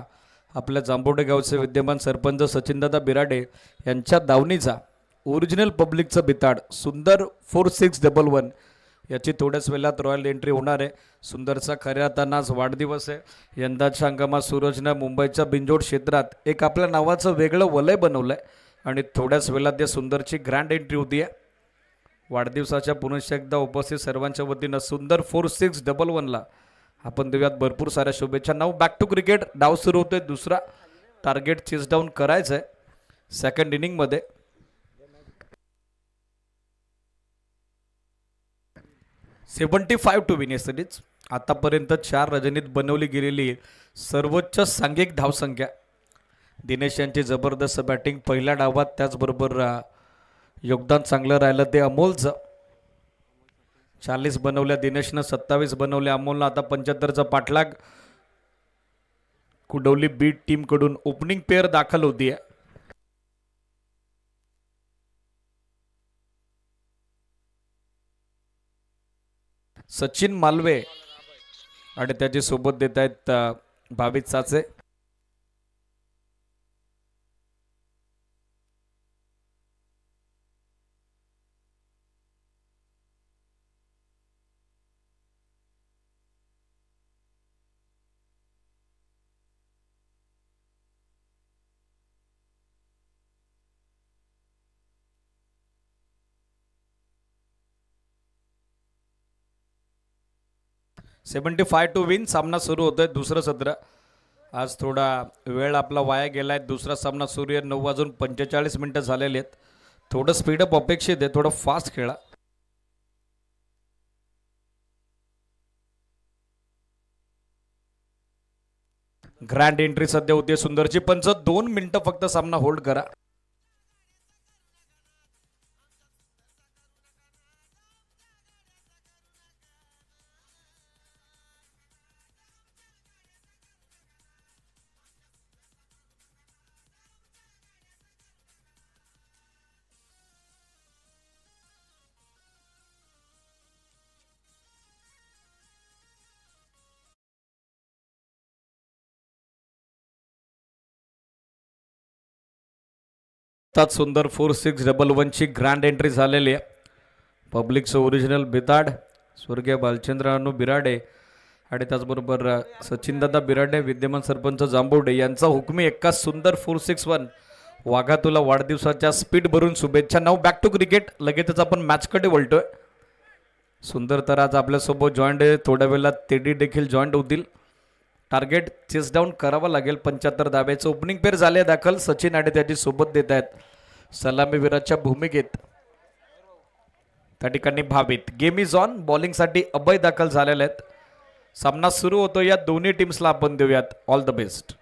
आपल्या जांभोडे गावचे विद्यमान सरपंच सचिनदादा बिराडे यांच्या दावणीचा ओरिजिनल पब्लिकचं बिताड सुंदर 4611 याची थोड्याच वेळात रॉयल एंट्री होणार आहे. सुंदरचा खऱ्या अर्थानं आज वाढदिवस आहे. यंदाच्या हंगामात सूरजनं मुंबईच्या बिनजोड क्षेत्रात एक आपल्या नावाचं वेगळं वलय बनवलं आहे आणि थोड्याच वेळात या सुंदरची ग्रँड एंट्री होती आहे. वाढदिवसाच्या पुनश्च एकदा उपस्थित सर्वांच्या वतीनं सुंदर 4611ला आपण देऊयात भरपूर साऱ्या शुभेच्छा. Now back to cricket. डाव सुरू होतोय दुसरा. टार्गेट चेस डाऊन करायचं आहे सेकंड इनिंगमध्ये. 75 टू विन ही सिरीज. आतापर्यंत 4 रजनीत बनवली गेलेली सर्वोच्च सांघिक धावसंख्या. दिनेश यांची जबरदस्त बॅटिंग पहिल्या डावात, त्याचबरोबर योगदान चांगलं राहिलं ते अमोलचं. 40 बनवल्या दिनेशनं, 27 बनवल्या अमोलनं. आता 75चा पाठलाग कुडवली बीट टीमकडून. ओपनिंग पेअर दाखल होती आहे. सचिन मालवे आणि त्याची सोबत देत आहेत भावित साचे. $75 टू विन सामना सुरू होतोय. दुसरं सत्र. आज थोडा वेळ आपला वाया गेलाय. दुसरा सामना सुरू आहे. 9:45 झालेले आहेत. थोडं स्पीडअप अपेक्षित आहे, थोडं फास्ट खेळा. ग्रँड एंट्री सध्या होती सुंदरची. 2 मिनिटं फक्त सामना होल्ड करा. सुंदर 4611 ची ग्रँड एंट्री झालेली आहे. पब्लिकचं ओरिजिनल बिताड स्वर्गीय बालचंद्र बिराडे आणि त्याचबरोबर सचिनदादा बिराडे, विद्यमान सरपंच जांभुर्डे यांचा हुकमी एक्का. सुंदर 461. वाघा तुला वाढदिवसाच्या स्पीड भरून शुभेच्छा. Now back to cricket. लगेचच आपण मॅचकडे वळतोय. सुंदर तर आज आपल्यासोबत जॉईंट आहे. थोड्या वेळात तेडी देखील जॉईंट होतील. टार्गेट चेस डाऊन करावं लागेल. 75 धाब्याचं ओपनिंग पेअर झाले दाखल. सचिन आणि त्याची सोबत देत आहेत सलामीवीराच्या भूमिकेत. त्या ठिकाणी भावित. Game is on. बॉलिंगसाठी अभय दाखल झालेले आहेत. सामना सुरू होतो. या दोन्ही टीम्सला आपण देऊयात ऑल द बेस्ट.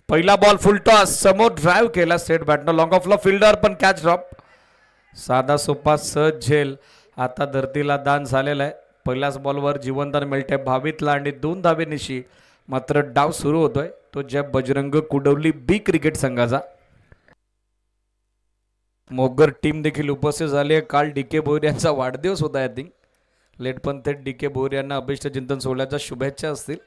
पहिला बॉल फुल टॉस. समोर ड्राईव्ह केला स्टेट बॅटनं. लॉंग ऑफला फिल्डर पण कॅच ड्रॉप. साधा सोपा सहज झेल. आता धरतीला दान झालेला आहे. पहिल्याच बॉलवर जीवनदान मिळते भावितला आणि 2 धाबेनिशी मात्र डाव सुरू होतोय तो जय बजरंग कुडवली बी क्रिकेट संघाचा. मोगर टीम देखील उपस्थित झाली आहे. काल डी.के. भोईर यांचा वाढदिवस होता. आय थिंक लेट पण ते डी.के. भोईर यांना अभिष्ट चिंतन सोहळ्याच्या शुभेच्छा असतील.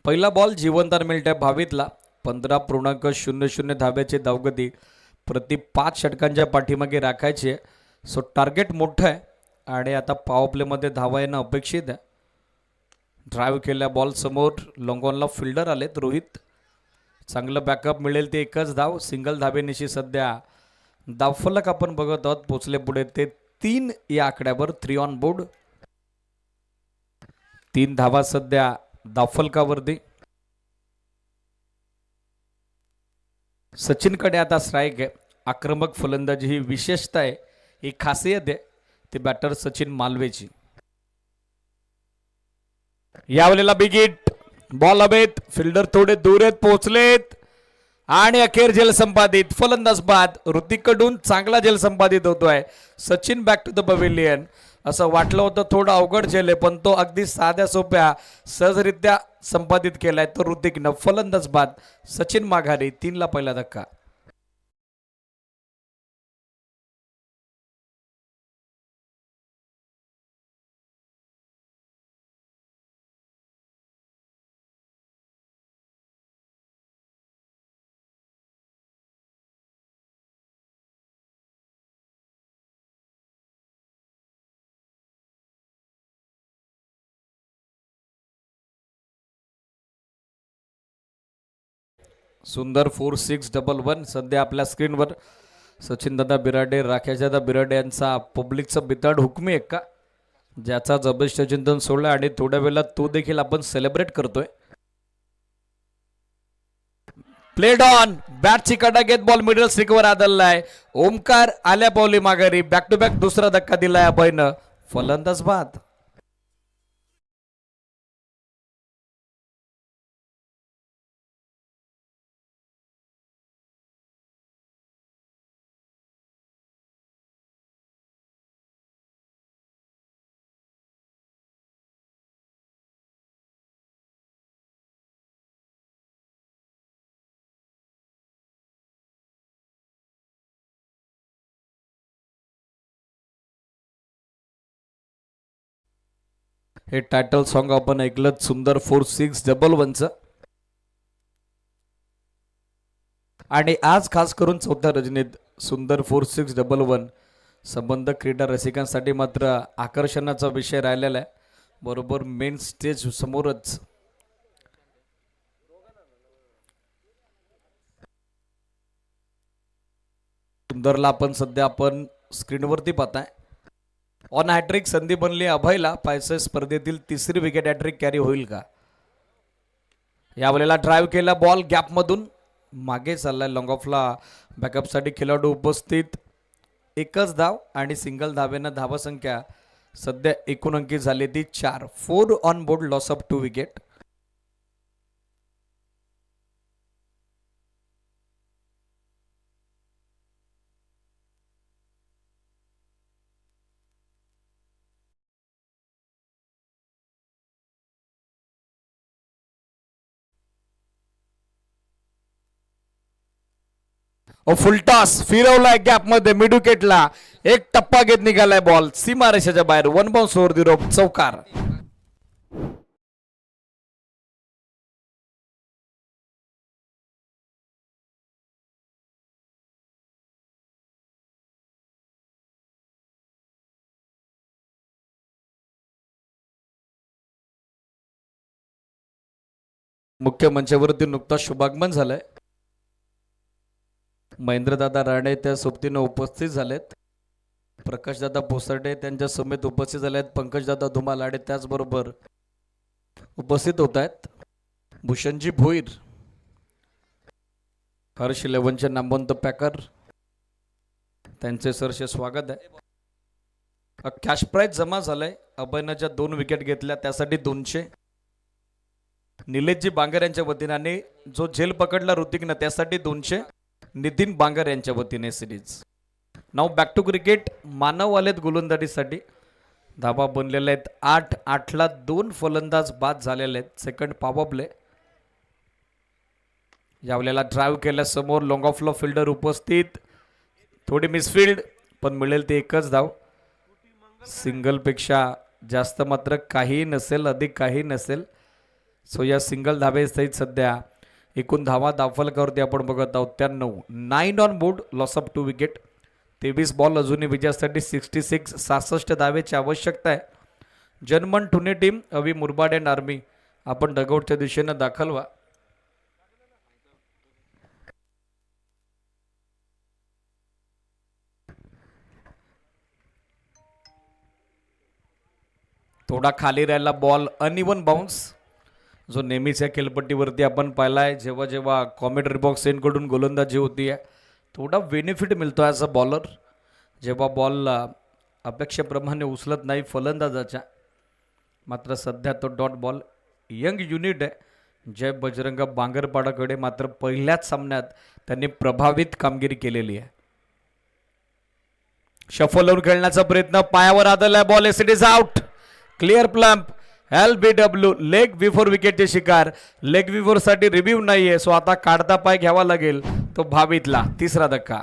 पहिला बॉल जीवनदान मिळते भावितला. 15.00 धाब्याची धावगती प्रति 5 षटकांच्या पाठीमागे राखायची. सो टार्गेट मोठं आहे आणि आता पॉवर प्लेमध्ये धावा येणं अपेक्षित आहे. ड्राईव्ह केल्या बॉल समोर लॉंगॉनला फिल्डर आलेत रोहित. चांगलं बॅकअप मिळेल ते एकच धाव. सिंगल धाबेनिशी सध्या धावफलक आपण बघत आहोत. पोचले पुढे ते 3 या आकड्यावर. 3 ऑन बोर्ड. 3 धावा सध्या धावफलकावरती. सचिनकडे आता स्ट्राईक आहे. आक्रमक फलंदाजी ही विशेषता आहे, ही खासियत आहे ती बॅटर सचिन मालवेची. यावेळेला बिग हिट. बॉल हवेत. फिल्डर थोडे दूर आहेत, पोहोचलेत आणि अखेर झेल संपादित. फलंदाज बाद. ऋतिककडून चांगला झेल संपादित होतोय. Sachin back to the pavilion. असं वाटलं होतं थोडा अवघड झेल आहे, पण तो अगदी साध्या सोप्या सहजरित्या संपादित केलाय तो ऋतिकनं. फलंदाज बाद. सचिन माघारी. 3 ला पहिला धक्का. सुंदर 4611 सध्या आपल्या स्क्रीनवर. सचिनदादा बिराडे, राकेशदादा बिराडे यांचा पब्लिकचा बिताड हुकमी एक्का, ज्याचा जबरदस्त चिंतन सोडला आणि थोड्या वेळात तो देखील आपण सेलिब्रेट करतोय. प्लेड ऑन बॅटची कडा घेत बॉल मिडल स्टिकवर आदळलाय. ओमकार आल्या पावली माघारी. बॅक टू बॅक दुसरा धक्का दिलाय अभयनं. फलंदाज बाद. हे टायटल सॉन्ग आपण ऐकलं सुंदर 4611चं. आणि आज खास करून चौथ्या रजनीत सुंदर 4611 संबंध क्रीडा रसिकांसाठी मात्र आकर्षणाचा विषय राहिलेला आहे. बरोबर मेन स्टेज समोरच सुंदरला आपण स्क्रीनवरती पाहताय. ऑन हॅट्रिक संधी बनली अभयला. पायसे स्पर्धेतील तिसरी विकेट हॅट्रिक कॅरी होईल का? यावेळेला ड्राईव्ह केला बॉल गॅपमधून मागे चाललाय. लॉंग ऑफला बॅकअपसाठी खेळाडू उपस्थित. एकच धाव आणि सिंगल धावेनं धावसंख्या सध्या एकूण अंकी झाली ती 4. 4 on board. Loss of 2 wicket. Full toss फिरवलाय गॅप मध्ये मिड विकेटला. एक टप्पा घेत निघालाय बॉल सीमा रेषेच्या बाहेर. 1 बाउन्स ओव्हर दी रोप. चौकार. मुख्य मंचावरती नुकताच शुभागमन झालंय. महेंद्रदादा राणे त्या सोबतीनं उपस्थित झालेत. प्रकाशदादा भोसरडे त्यांच्या समेत उपस्थित झालेत. पंकजदादा धुमालाडे त्याचबरोबर उपस्थित होत आहेत. भूषणजी भोईर, हर्ष 11चे नामवंत पॅकर, त्यांचे सरसे स्वागत आहे. कॅश प्राइज जमा झालंय. अभयनं ज्या 2 विकेट घेतल्या त्यासाठी 200. निलेशजी बांगर यांच्या वतीने आणि जो झेल पकडला ऋतिकनं त्यासाठी 200. नितीन बांगर यांच्या वतीने series. Now back to cricket. Manav आलेत गोलंदाजीसाठी. धाबा बनलेले आहेत 8. 8ला 2 फलंदाज बाद झालेले आहेत. Second power play. यावेळेला ड्राईव्ह केल्या समोर लॉंग ऑफला फिल्डर उपस्थित. थोडी मिसफिल्ड पण मिळेल ते एकच धाव. सिंगलपेक्षा जास्त मात्र काही नसेल, अधिक काही नसेल. सो या सिंगल धावेसहित सध्या एकूण धावा दाफलकावरती आपण बघत आहोत 93. 9 on board. Loss of 2 wicket. 23 ball अजूनही विजयासाठी 66 धावेची आवश्यकता आहे. जनमन टुने team Avi Murbad and army आपण डगआउटच्या दिशेनं दाखल व्हा. थोडा खाली राहिला बॉल. अनइवन बाउन्स जो नेहमीच या खेळपट्टीवरती आपण पाहिलाय. जेव्हा जेव्हा कॉमेंट्री बॉक्स एनकडून गोलंदाजी होती आहे थोडा बेनिफिट मिळतो ॲज अ बॉलर. जेव्हा बॉल अपेक्षेप्रमाणे उचलत नाही फलंदाजाच्या. मात्र सध्या तो डॉट बॉल. यंग युनिट आहे जय बजरंग बांगरपाडाकडे. मात्र पहिल्याच सामन्यात त्यांनी प्रभावित कामगिरी केलेली आहे. शफल लावून खेळण्याचा प्रयत्न. पायावर आदळलाय ball. It is out. Clear plumb. LBW leg before विकेटचे शिकार. लेग बिफोर साठी रिव्ह्यू नाहीये. सो आता काढता पाय घ्यावा लागेल तो भावितला. तिसरा धक्का.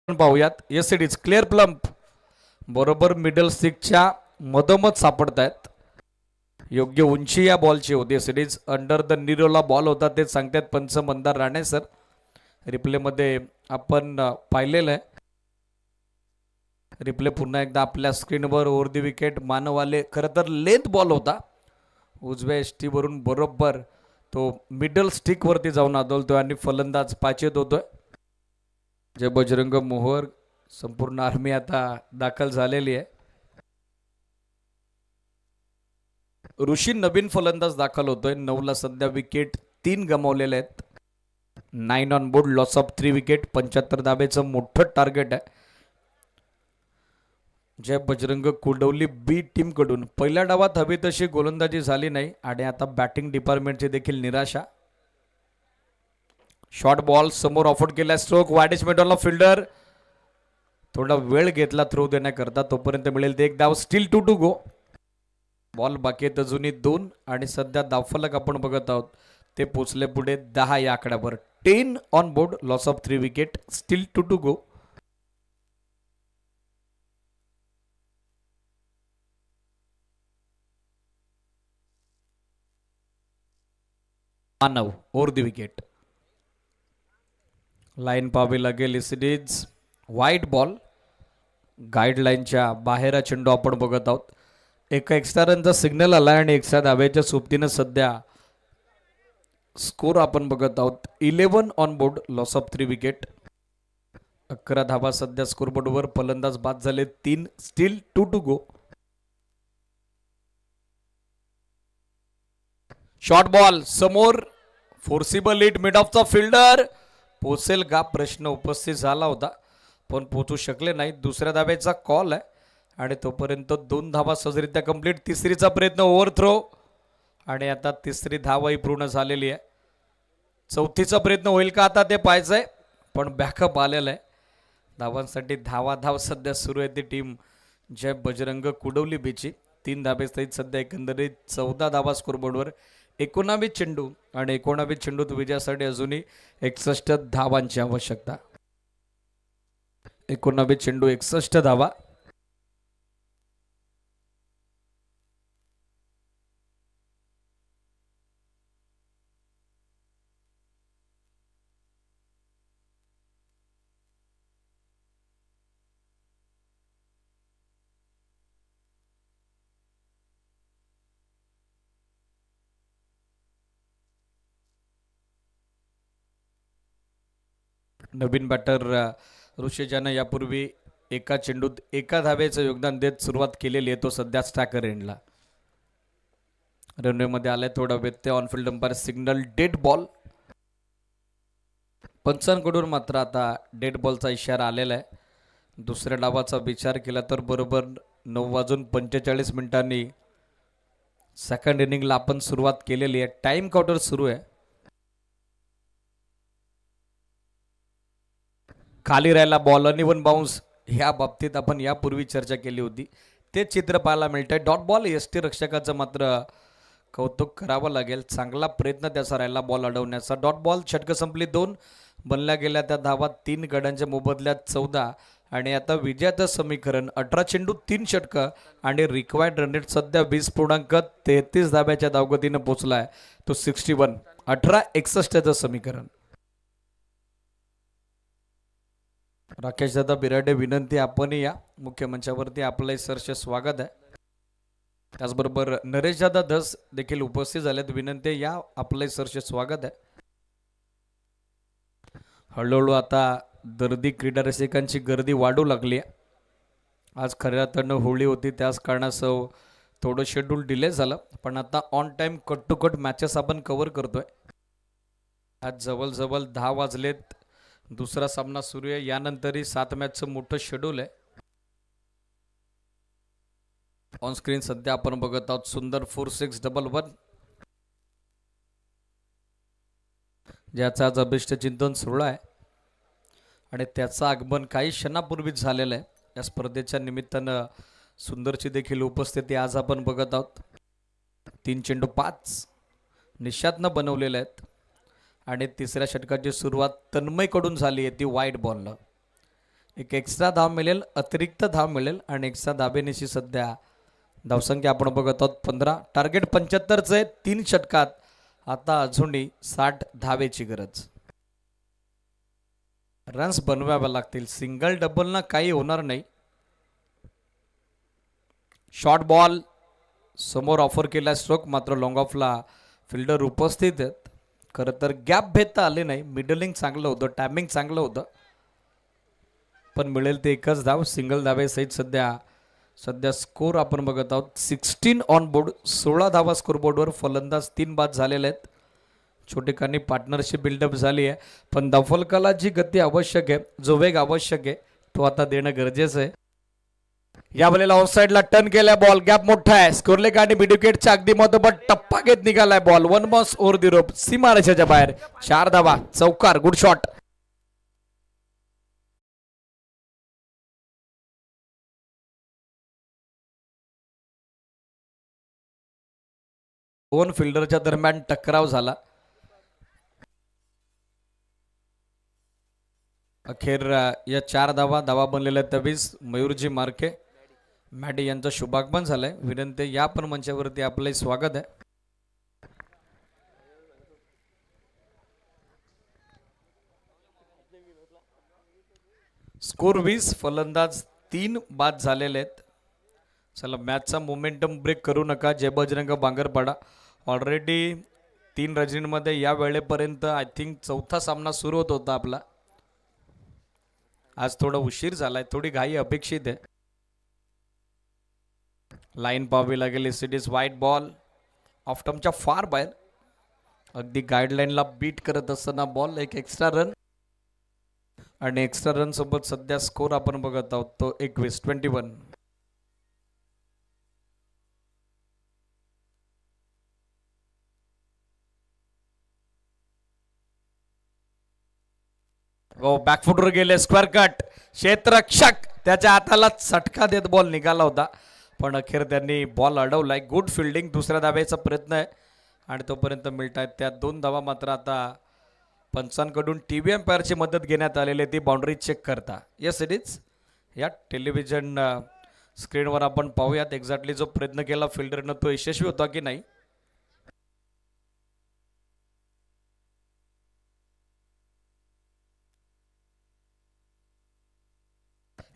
पाहूयात. Yes it is clear plumb. बरोबर मिडल स्टिकच्या मधोमध सापडत आहेत. योग्य उंची या बॉलची होती. Yes it is under the निरोला बॉल होता ते सांगतात पंच मंदार राणे सर. रिप्लेमध्ये आपण पाहिलेलं आहे. रिप्ले पुन्हा एकदा आपल्या स्क्रीनवर. ओव्हर दी विकेट. मानवाले खरं तर लेंथ बॉल होता. उजव्या एसटी वरून बरोबर तो मिडल स्टिक वरती जाऊन आदळतोय आणि फलंदाज पाचेत होतोय. जय बजरंग मोहर संपूर्ण आर्मी आता दाखल झालेली आहे. ऋषी नवीन फलंदाज दाखल होतोय. 9ला सध्या विकेट 3 गमावलेले आहेत. 9 on board, loss of 3 wicket. 75 धाब्याचं मोठं टार्गेट आहे. जय बजरंग कुडवली बी टीम कडून पहिल्या डावात हवी तशी गोलंदाजी झाली नाही आणि आता बॅटिंग डिपार्टमेंटची देखील निराशा. शॉर्ट बॉल समोर ऑफर केला, स्ट्रोक वाईडच मिडॉलला फिल्डर थोडा वेळ घेतला थ्रो देण्याकरता, तोपर्यंत मिळेल ते एक धाव. Steel 2 to go. बॉल बाकी आहेत अजूनही 2 आणि सध्या धावफलक आपण बघत आहोत ते पोचले पुढे 10 या आकड्यावर. 10 on board, loss of 3 wicket, still 2 to go. Manav over the wicket. Line पाहावी लागेल. सिरीज वाईट बॉल, गाईडलाईनच्या बाहेर हा चेंडू आपण बघत आहोत. एका एक्स्ट्रा रनचा सिग्नल आला आणि एक्स्ट्रा धाब्याच्या सोबतीनं सध्या स्कोर आपण बघत आहोत 11 on board, loss of 3 wicket. 11 धाबा सध्या स्कोरबोर्डवर. फलंदाज बाद झाले 3, still 2 to go. Short ball समोर, फोर्सिबल हिट, मिड ऑफचा फिल्डर पोचेल का प्रश्न उपस्थित झाला होता पण पोचू शकले नाही. दुसऱ्या धाब्याचा कॉल आहे आणि तोपर्यंत 2 धावा सहजरित्या कंप्लीट. तिसरीचा प्रयत्न, ओव्हर थ्रो आणि आता तिसरी धावही पूर्ण झालेली आहे. चौथीचा प्रयत्न होईल का आता ते पाहायचंय पण बॅकअप आलेलं आहे. धावांसाठी धाव सध्या सुरू आहे ती टीम जय बजरंग कुडवली बीची. 3 धाबे सहित सध्या एकंदरीत 14 धावा स्कोरबोर्डवर. 19 चेंडू आणि 19 चेंडूत विजयासाठी अजूनही 61 धावांची आवश्यकता. 19 चेंडू 61 धावा. नवीन बॅटर ऋषिजानं यापूर्वी एका चेंडूत 1 धावेचं योगदान देत सुरुवात केलेली आहे. तो सध्या स्टॅकर एंडला. रनवेमध्ये आलाय थोडा व्यत्यय. On field umpire signal dead ball. पंचांकडून मात्र आता डेड बॉलचा इशारा आलेला आहे. दुसऱ्या डावाचा विचार केला तर बरोबर 9:45 सेकंड इनिंगला आपण सुरुवात केलेली आहे. टाइम काउंटर सुरू आहे. खाली राहिला बॉल, अनइव्हन बाउन्स. ह्या बाबतीत आपण यापूर्वी चर्चा केली होती. ते चित्र पाहायला मिळतंय. Dot ball. एसटी रक्षकाचं मात्र कौतुक करावं लागेल. चांगला प्रयत्न त्याचा राहिला बॉल अडवण्याचा. Dot ball. षटकं संपली. 2 बनल्या गेल्या त्या धावा 3 गड्यांच्या मोबदल्यात 14 आणि आता विजयाचं समीकरण 18 चेंडू 3 षटकं आणि रिक्वायर्ड रन रेट सध्या 20.33 धाब्याच्या धावगतीनं पोहोचलाय तो 61. 18-61चं समीकरण. राकेश दादा बिराडे विनंती आपण या मुख्य मंचावरती. आपलं सरसे स्वागत आहे. त्याचबरोबर नरेश दादा धस देखील उपस्थित झालेत. विनंती या, आपलं सरसे स्वागत आहे. हळूहळू आता दर्दी क्रीडा रसिकांची गर्दी वाढू लागली आहे. आज खऱ्या अर्थानं होळी होती त्याच कारणासह थोडं शेड्यूल डिले झालं पण आता on time cut to cut matches आपण कव्हर करतोय. आज जवळजवळ 10 वाजलेत. दुसरा सामना सुरू आहे. यानंतरही 7 मॅचचं मोठं शेड्यूल आहे. ऑन स्क्रीन सध्या आपण बघत आहोत सुंदर 4611 ज्याचा आज अभिष्ट चिंतन सोहळा आहे आणि त्याचं आगमन काही क्षणापूर्वीच झालेलं आहे. या स्पर्धेच्या निमित्तानं सुंदरची देखील उपस्थिती आज आपण बघत आहोत. 3 चेंडू 5 निशातनं बनवलेले आहेत आणि तिसऱ्या षटकाची सुरुवात तन्मयकडून झाली आहे ती वाईट बॉलनं. एक एक्स्ट्रा धाव मिळेल, अतिरिक्त धाव मिळेल आणि एक्स्ट्रा धाबेनिशी सध्या धावसंख्या आपण बघत आहोत 15. टार्गेट 75चं आहे 3 षटकात. आता अजूनही 60 धावेची गरज. रन्स बनवाव्या लागतील. सिंगल डबलनं काही होणार नाही. शॉर्ट बॉल समोर ऑफर केला स्ट्रोक मात्र लॉंग ऑफला फिल्डर उपस्थित आहेत. खरं तर गॅप भेदता आले नाही. मिडलिंग चांगलं होतं, टायमिंग चांगलं होतं पण मिळेल ते एकच धाव. सिंगल धावेसहित सध्या सध्या स्कोर आपण बघत आहोत 16 ऑन बोर्ड, 16 धावा स्कोरबोर्डवर. फलंदाज 3 बाद झालेले आहेत. छोटेखानी पार्टनरशिप बिल्डअप झाली आहे, पण धावफलकाला जी गती आवश्यक आहे, जो वेग आवश्यक आहे, तो आता देणं गरजेचं आहे. या वेळेला ऑफसाईडला टर्न केलाय बॉल. गॅप मोठा आहे. स्कोरलेक आणि मिडविकेटच्या अगदी मधोमध टप्पा घेत निघालाय बॉल. 1 बॉस ओव्हर दी रोप, सीमारेषेच्या बाहेर. 4 धावा, चौकार, गुड शॉट. दोन फिल्डरच्या दरम्यान टकराव झाला. अखेर या 4 धावा बनलेल्या 23. मयूरजी मार्के मॅडी यांचं शुभागमन झालंय. विनंती या पण मंचावरती आपलं स्वागत आहे. स्कोर 20, फलंदाज 3 बाद झालेले आहेत. चला मॅचचा मोमेंटम ब्रेक करू नका. जय बजरंग बांगरपाडा. ऑलरेडी 3 रजनींमध्ये या वेळेपर्यंत आय थिंक 4था सामना सुरू होत होता आपला. आज थोडा उशीर झालाय, थोडी घाई अपेक्षित आहे. लाईन पाहावी लागेल. इट इज वाईट बॉल, ऑफ टर्मच्या फार बाहेर. अगदी गाईडलाईनला बीट करत असताना बॉल. एक एक्स्ट्रा रन आणि एक्स्ट्रा रन सोबत सध्या स्कोर आपण बघत आहोत तो 21. बॅकफुटवर गेले. Square cut. क्षेत्ररक्षक त्याच्या हाताला चटका देत बॉल निघाला होता, पण अखेर त्यांनी बॉल अडवलाय. Good fielding. दुसऱ्या धाब्याचा प्रयत्न आहे आणि तोपर्यंत मिळत आहेत त्या 2 धावा. मात्र आता पंचांकडून टीव्ही एम्पायरची मदत घेण्यात आलेली आहे ती बाउंड्री चेक करता. Yes it is. या टेलिव्हिजन स्क्रीनवर आपण पाहूयात एक्झॅक्टली जो प्रयत्न केला फिल्डरनं तो यशस्वी होता की नाही.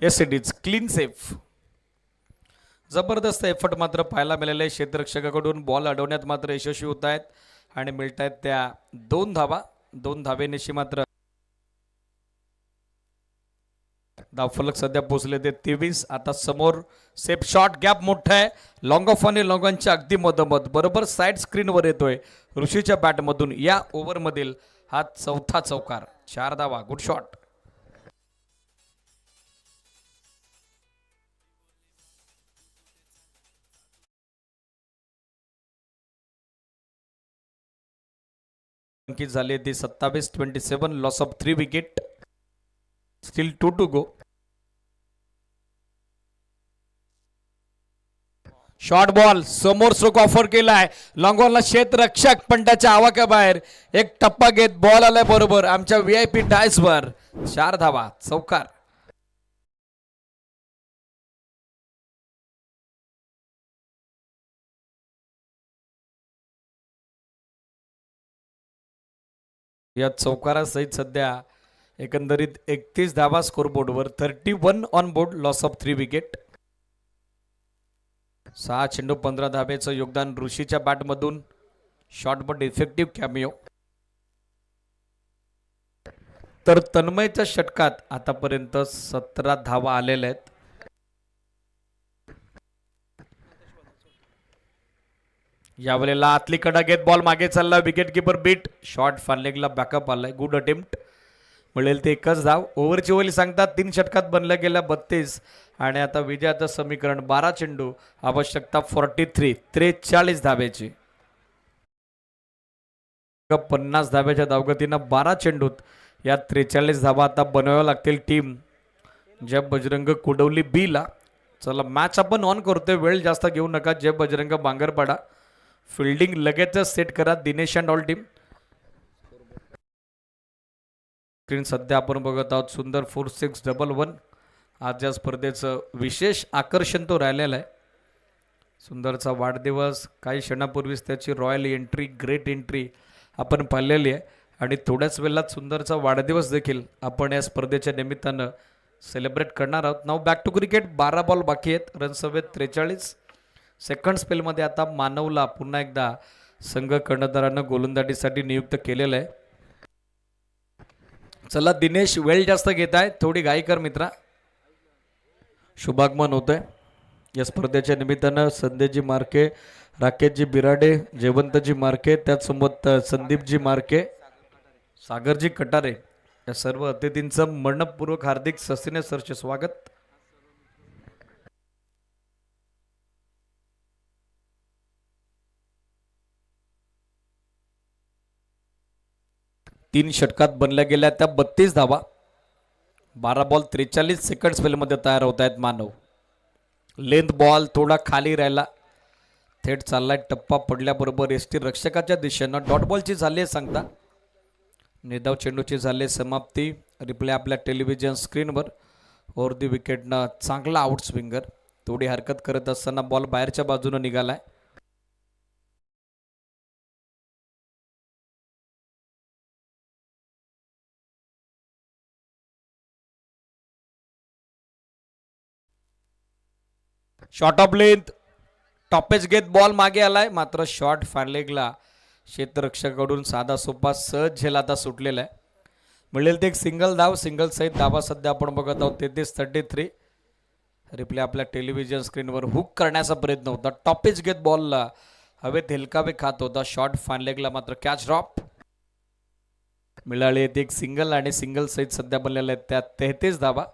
Yes it is. Clean safe. जबरदस्त एफर्ट मात्र पाहायला मिळाले. क्षेत्ररक्षकाकडून बॉल अडवण्यात मात्र यशस्वी होत आहेत आणि मिळत आहेत त्या 2 धावा. 2 धावेनिशी मात्र धावफलक सध्या पोहोचले ते 23. आता समोर सेफ शॉट. गॅप मोठा आहे. लॉंग ऑफ आणि लॉंग ऑनच्या अगदी मधोमध बरोबर साईड स्क्रीनवर येतोय ऋषीच्या बॅटमधून. या ओव्हरमधील हा 4था चौकार. 4 धावा, गुड शॉट. अंकित झाली ती 27. Loss of 3 wicket. Still 2 to go. Short ball. समोर स्ट्रोक ऑफर केलाय. लॉंग ऑनला क्षेत्ररक्षक पण त्याच्या आवाक्याबाहेर. एक टप्पा घेत बॉल आलाय बरोबर आमच्या VIP डायसवर. 4 धावा, चौकार. या चौकारासहित सध्या एकंदरीत 31 धावा स्कोरबोर्डवर. 31 on board. Loss of 3 wicket. 6 चेंडू 15 धाब्याचं योगदान ऋषीच्या बॅटमधून. Short but effective cameo. तर तन्मयच्या षटकात आतापर्यंत 17 धावा आलेल्या आहेत. यावेळेला आतली कडा घेत बॉल मागे चालला. Wicket keeper beat. शॉर्ट फानलेगला बॅकअप आलाय. Good attempt. मिळेल ते एकच धाव. ओव्हरची ओव्हर सांगतात 3 षटकात बनल्या गेल्या 32 आणि आता विजयाचं समीकरण 12 चेंडू आवश्यकता 43 धाब्याची. 50 धाब्याच्या धावगतीनं 12 चेंडूत या 43 धावा आता बनवाव्या लागतील टीम जय बजरंग कुडवली B ला. चला मॅच आपण ऑन करतोय. वेळ जास्त घेऊ नका. जय बजरंग बांगरपाडा. फिल्डिंग लगेचच सेट करा Dinesh and all team. Screen सध्या आपण बघत आहोत सुंदर 4611. आज या स्पर्धेचं विशेष आकर्षण तो राहिलेला आहे. सुंदरचा वाढदिवस. काही क्षणापूर्वीच त्याची रॉयल एंट्री, ग्रेट एंट्री आपण पाहिलेली आहे आणि थोड्याच वेळात सुंदरचा वाढदिवस देखील आपण या स्पर्धेच्या निमित्तानं सेलिब्रेट करणार आहोत. नाव बॅक टू क्रिकेट. 12 बॉल बाकी आहेत. रन्स हवेत 43. सेकंड स्पेलमध्ये आता मानवला पुन्हा एकदा संघ कर्णधारानं गोलंदाजीसाठी नियुक्त केलेलं आहे. चला दिनेश, वेळ जास्त घेत आहे, थोडी घाई कर मित्रा. शुभागमन होतंय. या स्पर्धेच्या निमित्तानं संदेशजी मार्के, राकेशजी बिराडे, जयवंतजी मार्के, त्याचसोबत संदीपजी मार्के, सागरजी कटारे या सर्व अतिथींचं मनपूर्वक हार्दिक सस्थिने सरचे स्वागत. तीन षटकात बनल्या गेल्या त्या 32 धावा. 12 बॉल 43 सेकंड स्पेलमध्ये तयार होत आहेत मानव. लेंथ बॉल थोडा खाली राहिला, थेट चाललाय टप्पा पडल्याबरोबर एसटी रक्षकाच्या दिशेनं. डॉट बॉलची झाली आहे सांगता, निधाव चेंडूची झाली समाप्ती. रिप्ले आपल्या टेलिव्हिजन स्क्रीनवर. ओव्हर दी विकेटनं चांगला आउट स्विंगर. थोडी हरकत करत असताना बॉल बाहेरच्या बाजूनं निघालाय. शॉट ऑफ लेंथ, टॉपेज घेत बॉल मागे आलाय, मात्र शॉट फॅनलेगला क्षेत्ररक्षकाकडून साधा सोपा सहज झेल आता सुटलेला आहे. मिळेल ते एक सिंगल धाव. सिंगल सहित धावा सध्या आपण बघत आहोत 33-33. रिप्ले आपल्या टेलिव्हिजन स्क्रीनवर. हुक करण्याचा प्रयत्न होता, टॉपेज घेत बॉलला हवेत हेलकावे खात होता. शॉट फॅनलेगला मात्र कॅच ड्रॉप. मिळाली एक सिंगल आणि सिंगल सहित सध्या बनलेल्या आहेत त्यात 33 धावा.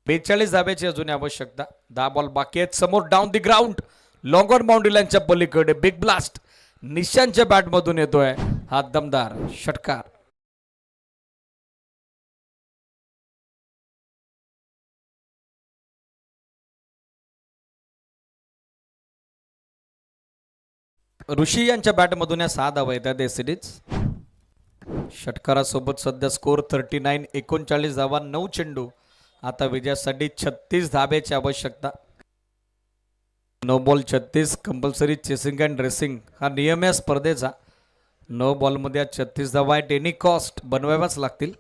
42 धाब्याची अजून आवश्यकता. 10 बॉल बाकी आहेत. समोर down the ground, long on boundary लाईनच्या पलीकडे बिग ब्लास्ट निशांच्या बॅटमधून येतोय हा दमदार षटकार. ऋषी यांच्या बॅटमधून या 6 धावा येतात एसीडीज. षटकारासोबत सध्या स्कोर 39. 39 धावा, 9 चेंडू. आता विजयासाठी 36 धाब्याची आवश्यकता. 9 ball 36. Compulsory chasing and racing हा नियम आहे स्पर्धेचा. 9 बॉलमध्ये 36 धावा आहेत, एनी कॉस्ट बनवाव्याच लागतील.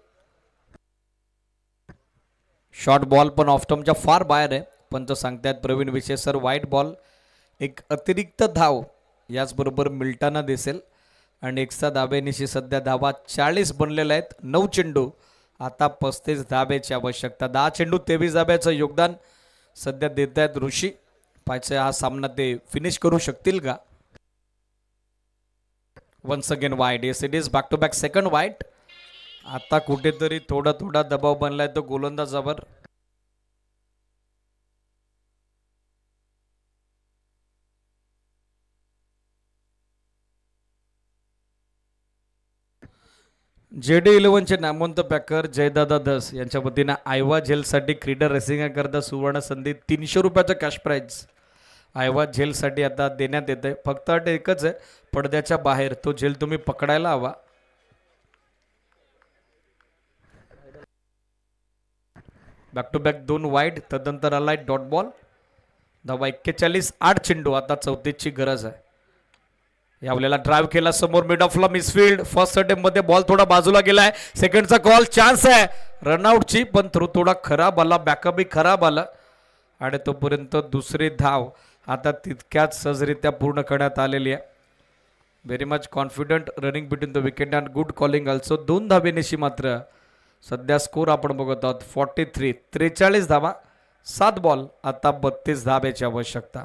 शॉर्ट बॉल पण ऑफ टर्मच्या फार बाहेर आहे. पंच सांगतायत प्रवीण विशेषर वाईट बॉल. एक अतिरिक्त धाव याचबरोबर मिल्टाना दिसेल आणि एक्स्ट्रा धाब्यानिशी सध्या धावा 40 बनलेल्या आहेत. 9 चेंडू, आता 35 धाब्याची आवश्यकता. 10 चेंडू 23 धाब्याचं योगदान सध्या देत आहेत ऋषी. पाहिजे हा सामना ते फिनिश करू शकतील का. Once again wide. Yes it is back to back second wide. आता कुठेतरी थोडा दबाव बनलाय तो गोलंदाजावर. JD11चे नामवंत पॅकर जयदादा दस यांच्या वतीनं आयवा झेलसाठी क्रीडा रेसिंगकरता सुवर्ण संधी 300 रुपयाचं कॅश प्राईज आयवा झेलसाठी आता देण्यात येते. फक्त अट एकच आहे, पडद्याच्या बाहेर तो झेल तुम्ही पकडायला हवा. Back to back 2 wide. तदनंतर आलाय डॉट बॉल. धावा 41. 8 चेंडू, आता 34ची गरज आहे. यावेळेला ड्राईव्ह केला समोर मिड ऑफला मिसफिल्ड. फर्स्ट अटेम्प्ट मध्ये बॉल थोडा बाजूला गेलाय. सेकंडचा कॉल, चान्स आहे रनआउटची, पण थ्रू थोडा खराब आला, बॅकअपही खराब आला आणि तोपर्यंत दुसरी धाव आता तितक्याच सहजरित्या पूर्ण करण्यात आलेली आहे. Very much confident running between the wicket and good calling also. 2 धाबेनिशी मात्र सध्या स्कोर आपण बघत आहोत 43. 43 धावा, 7 बॉल, आता 32 धाब्याची आवश्यकता.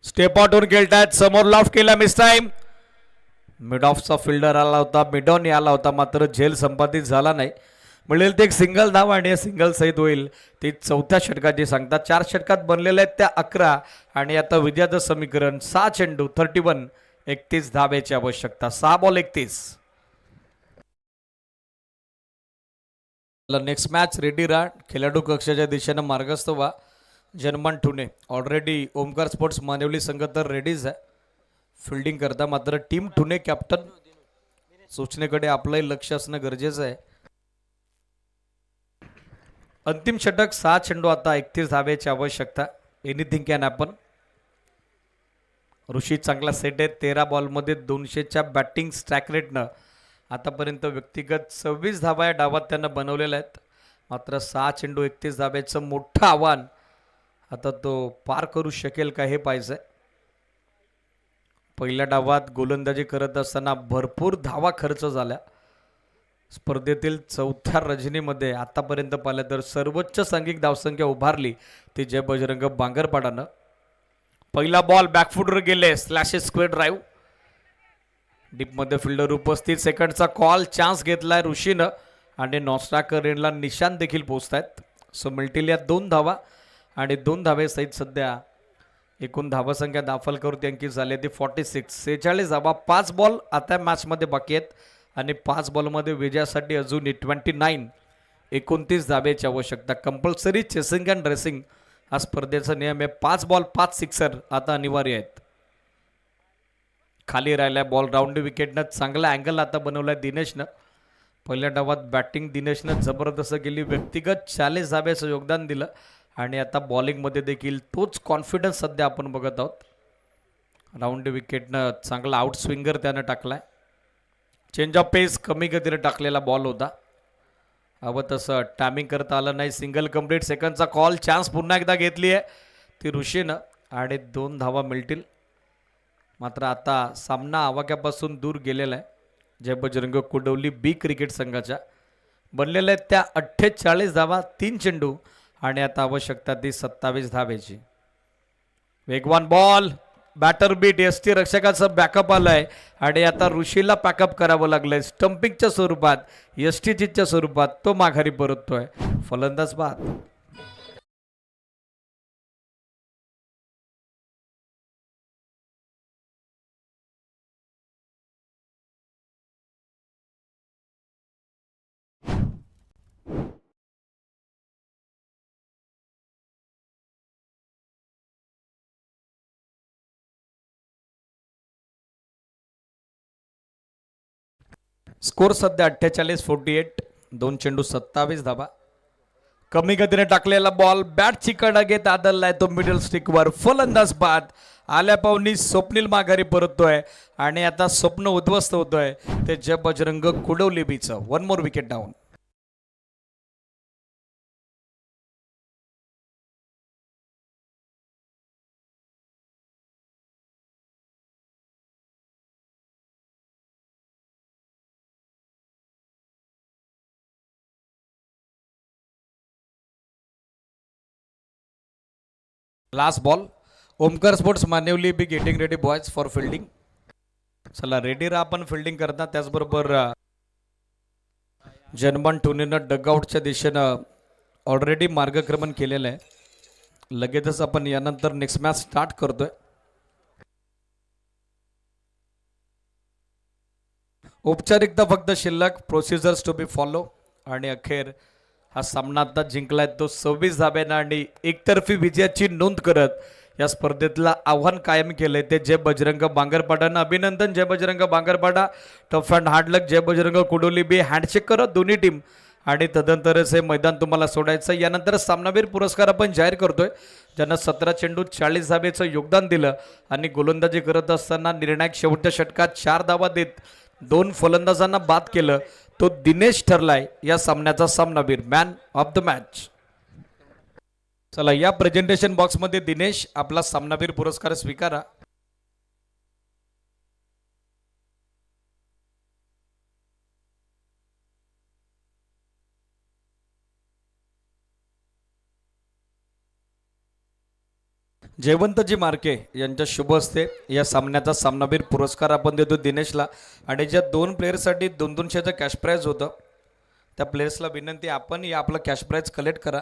स्टेप आउटवर खेळतायत. समोर लॉफ्ट केला, मिस टाइम. मिड ऑफचा फिल्डर आला होता, मिडॉन आला होता, मात्र झेल संपादित झाला नाही. मिळेल ते एक सिंगल धाव आणि या सिंगल सहित होईल ती 4थ्या षटकाची सांगता. 4 षटकात बनलेल्या आहेत त्या 11 आणि आता विजयाचं समीकरण 6 चेंडू 31. 31 धाब्याची आवश्यकता. 6 बॉल 31. नेक्स्ट मॅच रेडी राहा. खेळाडू कक्षाच्या दिशेनं मार्गस्थ व्हा. जनमान ठुणे ऑलरेडी ओमकार स्पोर्ट्स मानवली संघ तर रेडीज आहे फिल्डिंग करता, मात्र टीम ठुणे कॅप्टन सूचनेकडे आपलंही लक्ष असणं गरजेचं आहे. अंतिम षटक 6 चेंडू, आता 31 धाब्याची आवश्यकता. Anything can happen. ऋषी चांगला सेट आहे. 13 बॉलमध्ये 200च्या बॅटिंग स्ट्राईक रेटनं आतापर्यंत व्यक्तिगत 26 धावा या डावात त्यानं बनवलेल्या आहेत. मात्र 6 चेंडू 31 धाब्याचं मोठं आव्हान. आता तो पार करू शकेल का हे पाहिजे. पहिल्या डावात गोलंदाजी करत असताना भरपूर धावा खर्च झाल्या. स्पर्धेतील चौथ्या रजनीमध्ये आतापर्यंत पाहिलं तर सर्वोच्च सांघिक धावसंख्या उभारली ती जय बजरंग बांगरपाडानं. पहिला बॉल बॅकफुटवर गेले, स्लॅशेस स्क्वेअर ड्राईव्ह, डीपमध्ये फिल्डर उपस्थित. सेकंडचा कॉल, चान्स घेतलाय ऋषीनं आणि नॉस्टाकरेनला निशान देखील पोहोचतायत. सो मिळतील या 2 धावा आणि 2 धावे सहित सध्या एकूण धावसंख्या दाफलकरती अंकित झाली ती 46. 46 धावा, 5 बॉल आता मॅचमध्ये बाकी आहेत आणि 5 बॉलमध्ये विजयासाठी अजून 29 धावेची आवश्यकता. कंपल्सरी चेसिंग अँड रेसिंग हा स्पर्धेचा नियम आहे. 5 बॉल 5 सिक्सर आता अनिवार्य आहेत. खाली राहिलाय बॉल, राऊंड विकेटनं चांगला अँगल आता बनवलाय दिनेशनं. पहिल्या डावात बॅटिंग दिनेशनं जबरदस्त केली, व्यक्तिगत 40 धाब्याचं योगदान दिलं आणि आता बॉलिंगमध्ये देखील तोच कॉन्फिडन्स सध्या आपण बघत आहोत. राऊंड विकेटनं चांगला आउट स्विंगर त्यानं टाकलाय. चेंज ऑफ पेस कमी गतीने टाकलेला बॉल होता, हवं तसं टायमिंग करता आलं नाही. Single complete. सेकंडचा कॉल, चान्स पुन्हा एकदा घेतली आहे ती ऋषीनं आणि 2 धावा मिळतील. मात्र आता सामना आवाक्यापासून दूर गेलेला आहे. जय बजरंग कुडवली बी क्रिकेट संघाच्या बनलेल्या आहेत त्या 48 धावा, 3 चेंडू आणि आता आवश्यकता ती 27 धावेची. वेगवान बॉल, बॅटर बीट, एसटी रक्षकाचं बॅकअप आलंय आणि आता ऋषीला पॅकअप करावं लागलंय स्टम्पिंगच्या स्वरूपात, एसटीच्या स्वरूपात. तो माघारी परततोय. फलंदाज बाद. स्कोर सध्या 48-48, 2 चेंडू 27 धावा. कमी गतीने टाकलेला बॉल बॅटची कडा घेत आदललाय तो मिडल स्टिकवर. फलंदाज बाद. आल्या पाहुणी स्वप्नील माघारी परततोय आणि आता स्वप्न उद्ध्वस्त होतोय ते जय बजरंग कुडवली बीचं. 1 more wicket down. Last ball. Omkar sports Manewali B getting ready boys for fielding. चला रेडी राहा आपण फिल्डिंग करता. त्याचबरोबर जनमन टोनीनं डगआउटच्या दिशेनं ऑलरेडी मार्गक्रमण केलेलं आहे. लगेचच आपण यानंतर नेक्स्ट मॅच स्टार्ट करतोय. औपचारिकता फक्त शिल्लक, प्रोसिजर्स टू बी फॉलो आणि अखेर हा सामना आता जिंकलाय तो 26 धाब्यानं आणि एकतर्फी विजयाची नोंद करत या स्पर्धेतला आव्हान कायम केलंय ते जय बजरंग बांगरपाडानं. अभिनंदन Jai Bajrang Bangarpada. Tough and hard luck Jai Bajrang Kudoli B. Handshake करत दोन्ही टीम आणि तदनंतरच हे मैदान तुम्हाला सोडायचं. यानंतर सामनावीर पुरस्कार आपण जाहीर करतोय ज्यांना 17 चेंडू 40 धाब्याचं योगदान दिलं आणि गोलंदाजी करत असताना निर्णायक शेवटच्या षटकात 4 धावा देत 2 फलंदाजांना बाद केलं. तो दिनेश ठरलाय या सामन्याचा सामनावीर, मॅन ऑफ द मॅच. चला या प्रेझेंटेशन बॉक्समध्ये दिनेश आपला सामनावीर पुरस्कार स्वीकारा. जयवंतजी मार्के यांच्या शुभ हस्ते या सामन्याचा सामनावीर पुरस्कार आपण देतो दिनेशला. आणि ज्या 2 प्लेयरसाठी 200चं कॅश प्राईज होतं त्या प्लेयर्सला विनंती आपण या आपलं कॅश प्राईज कलेक्ट करा.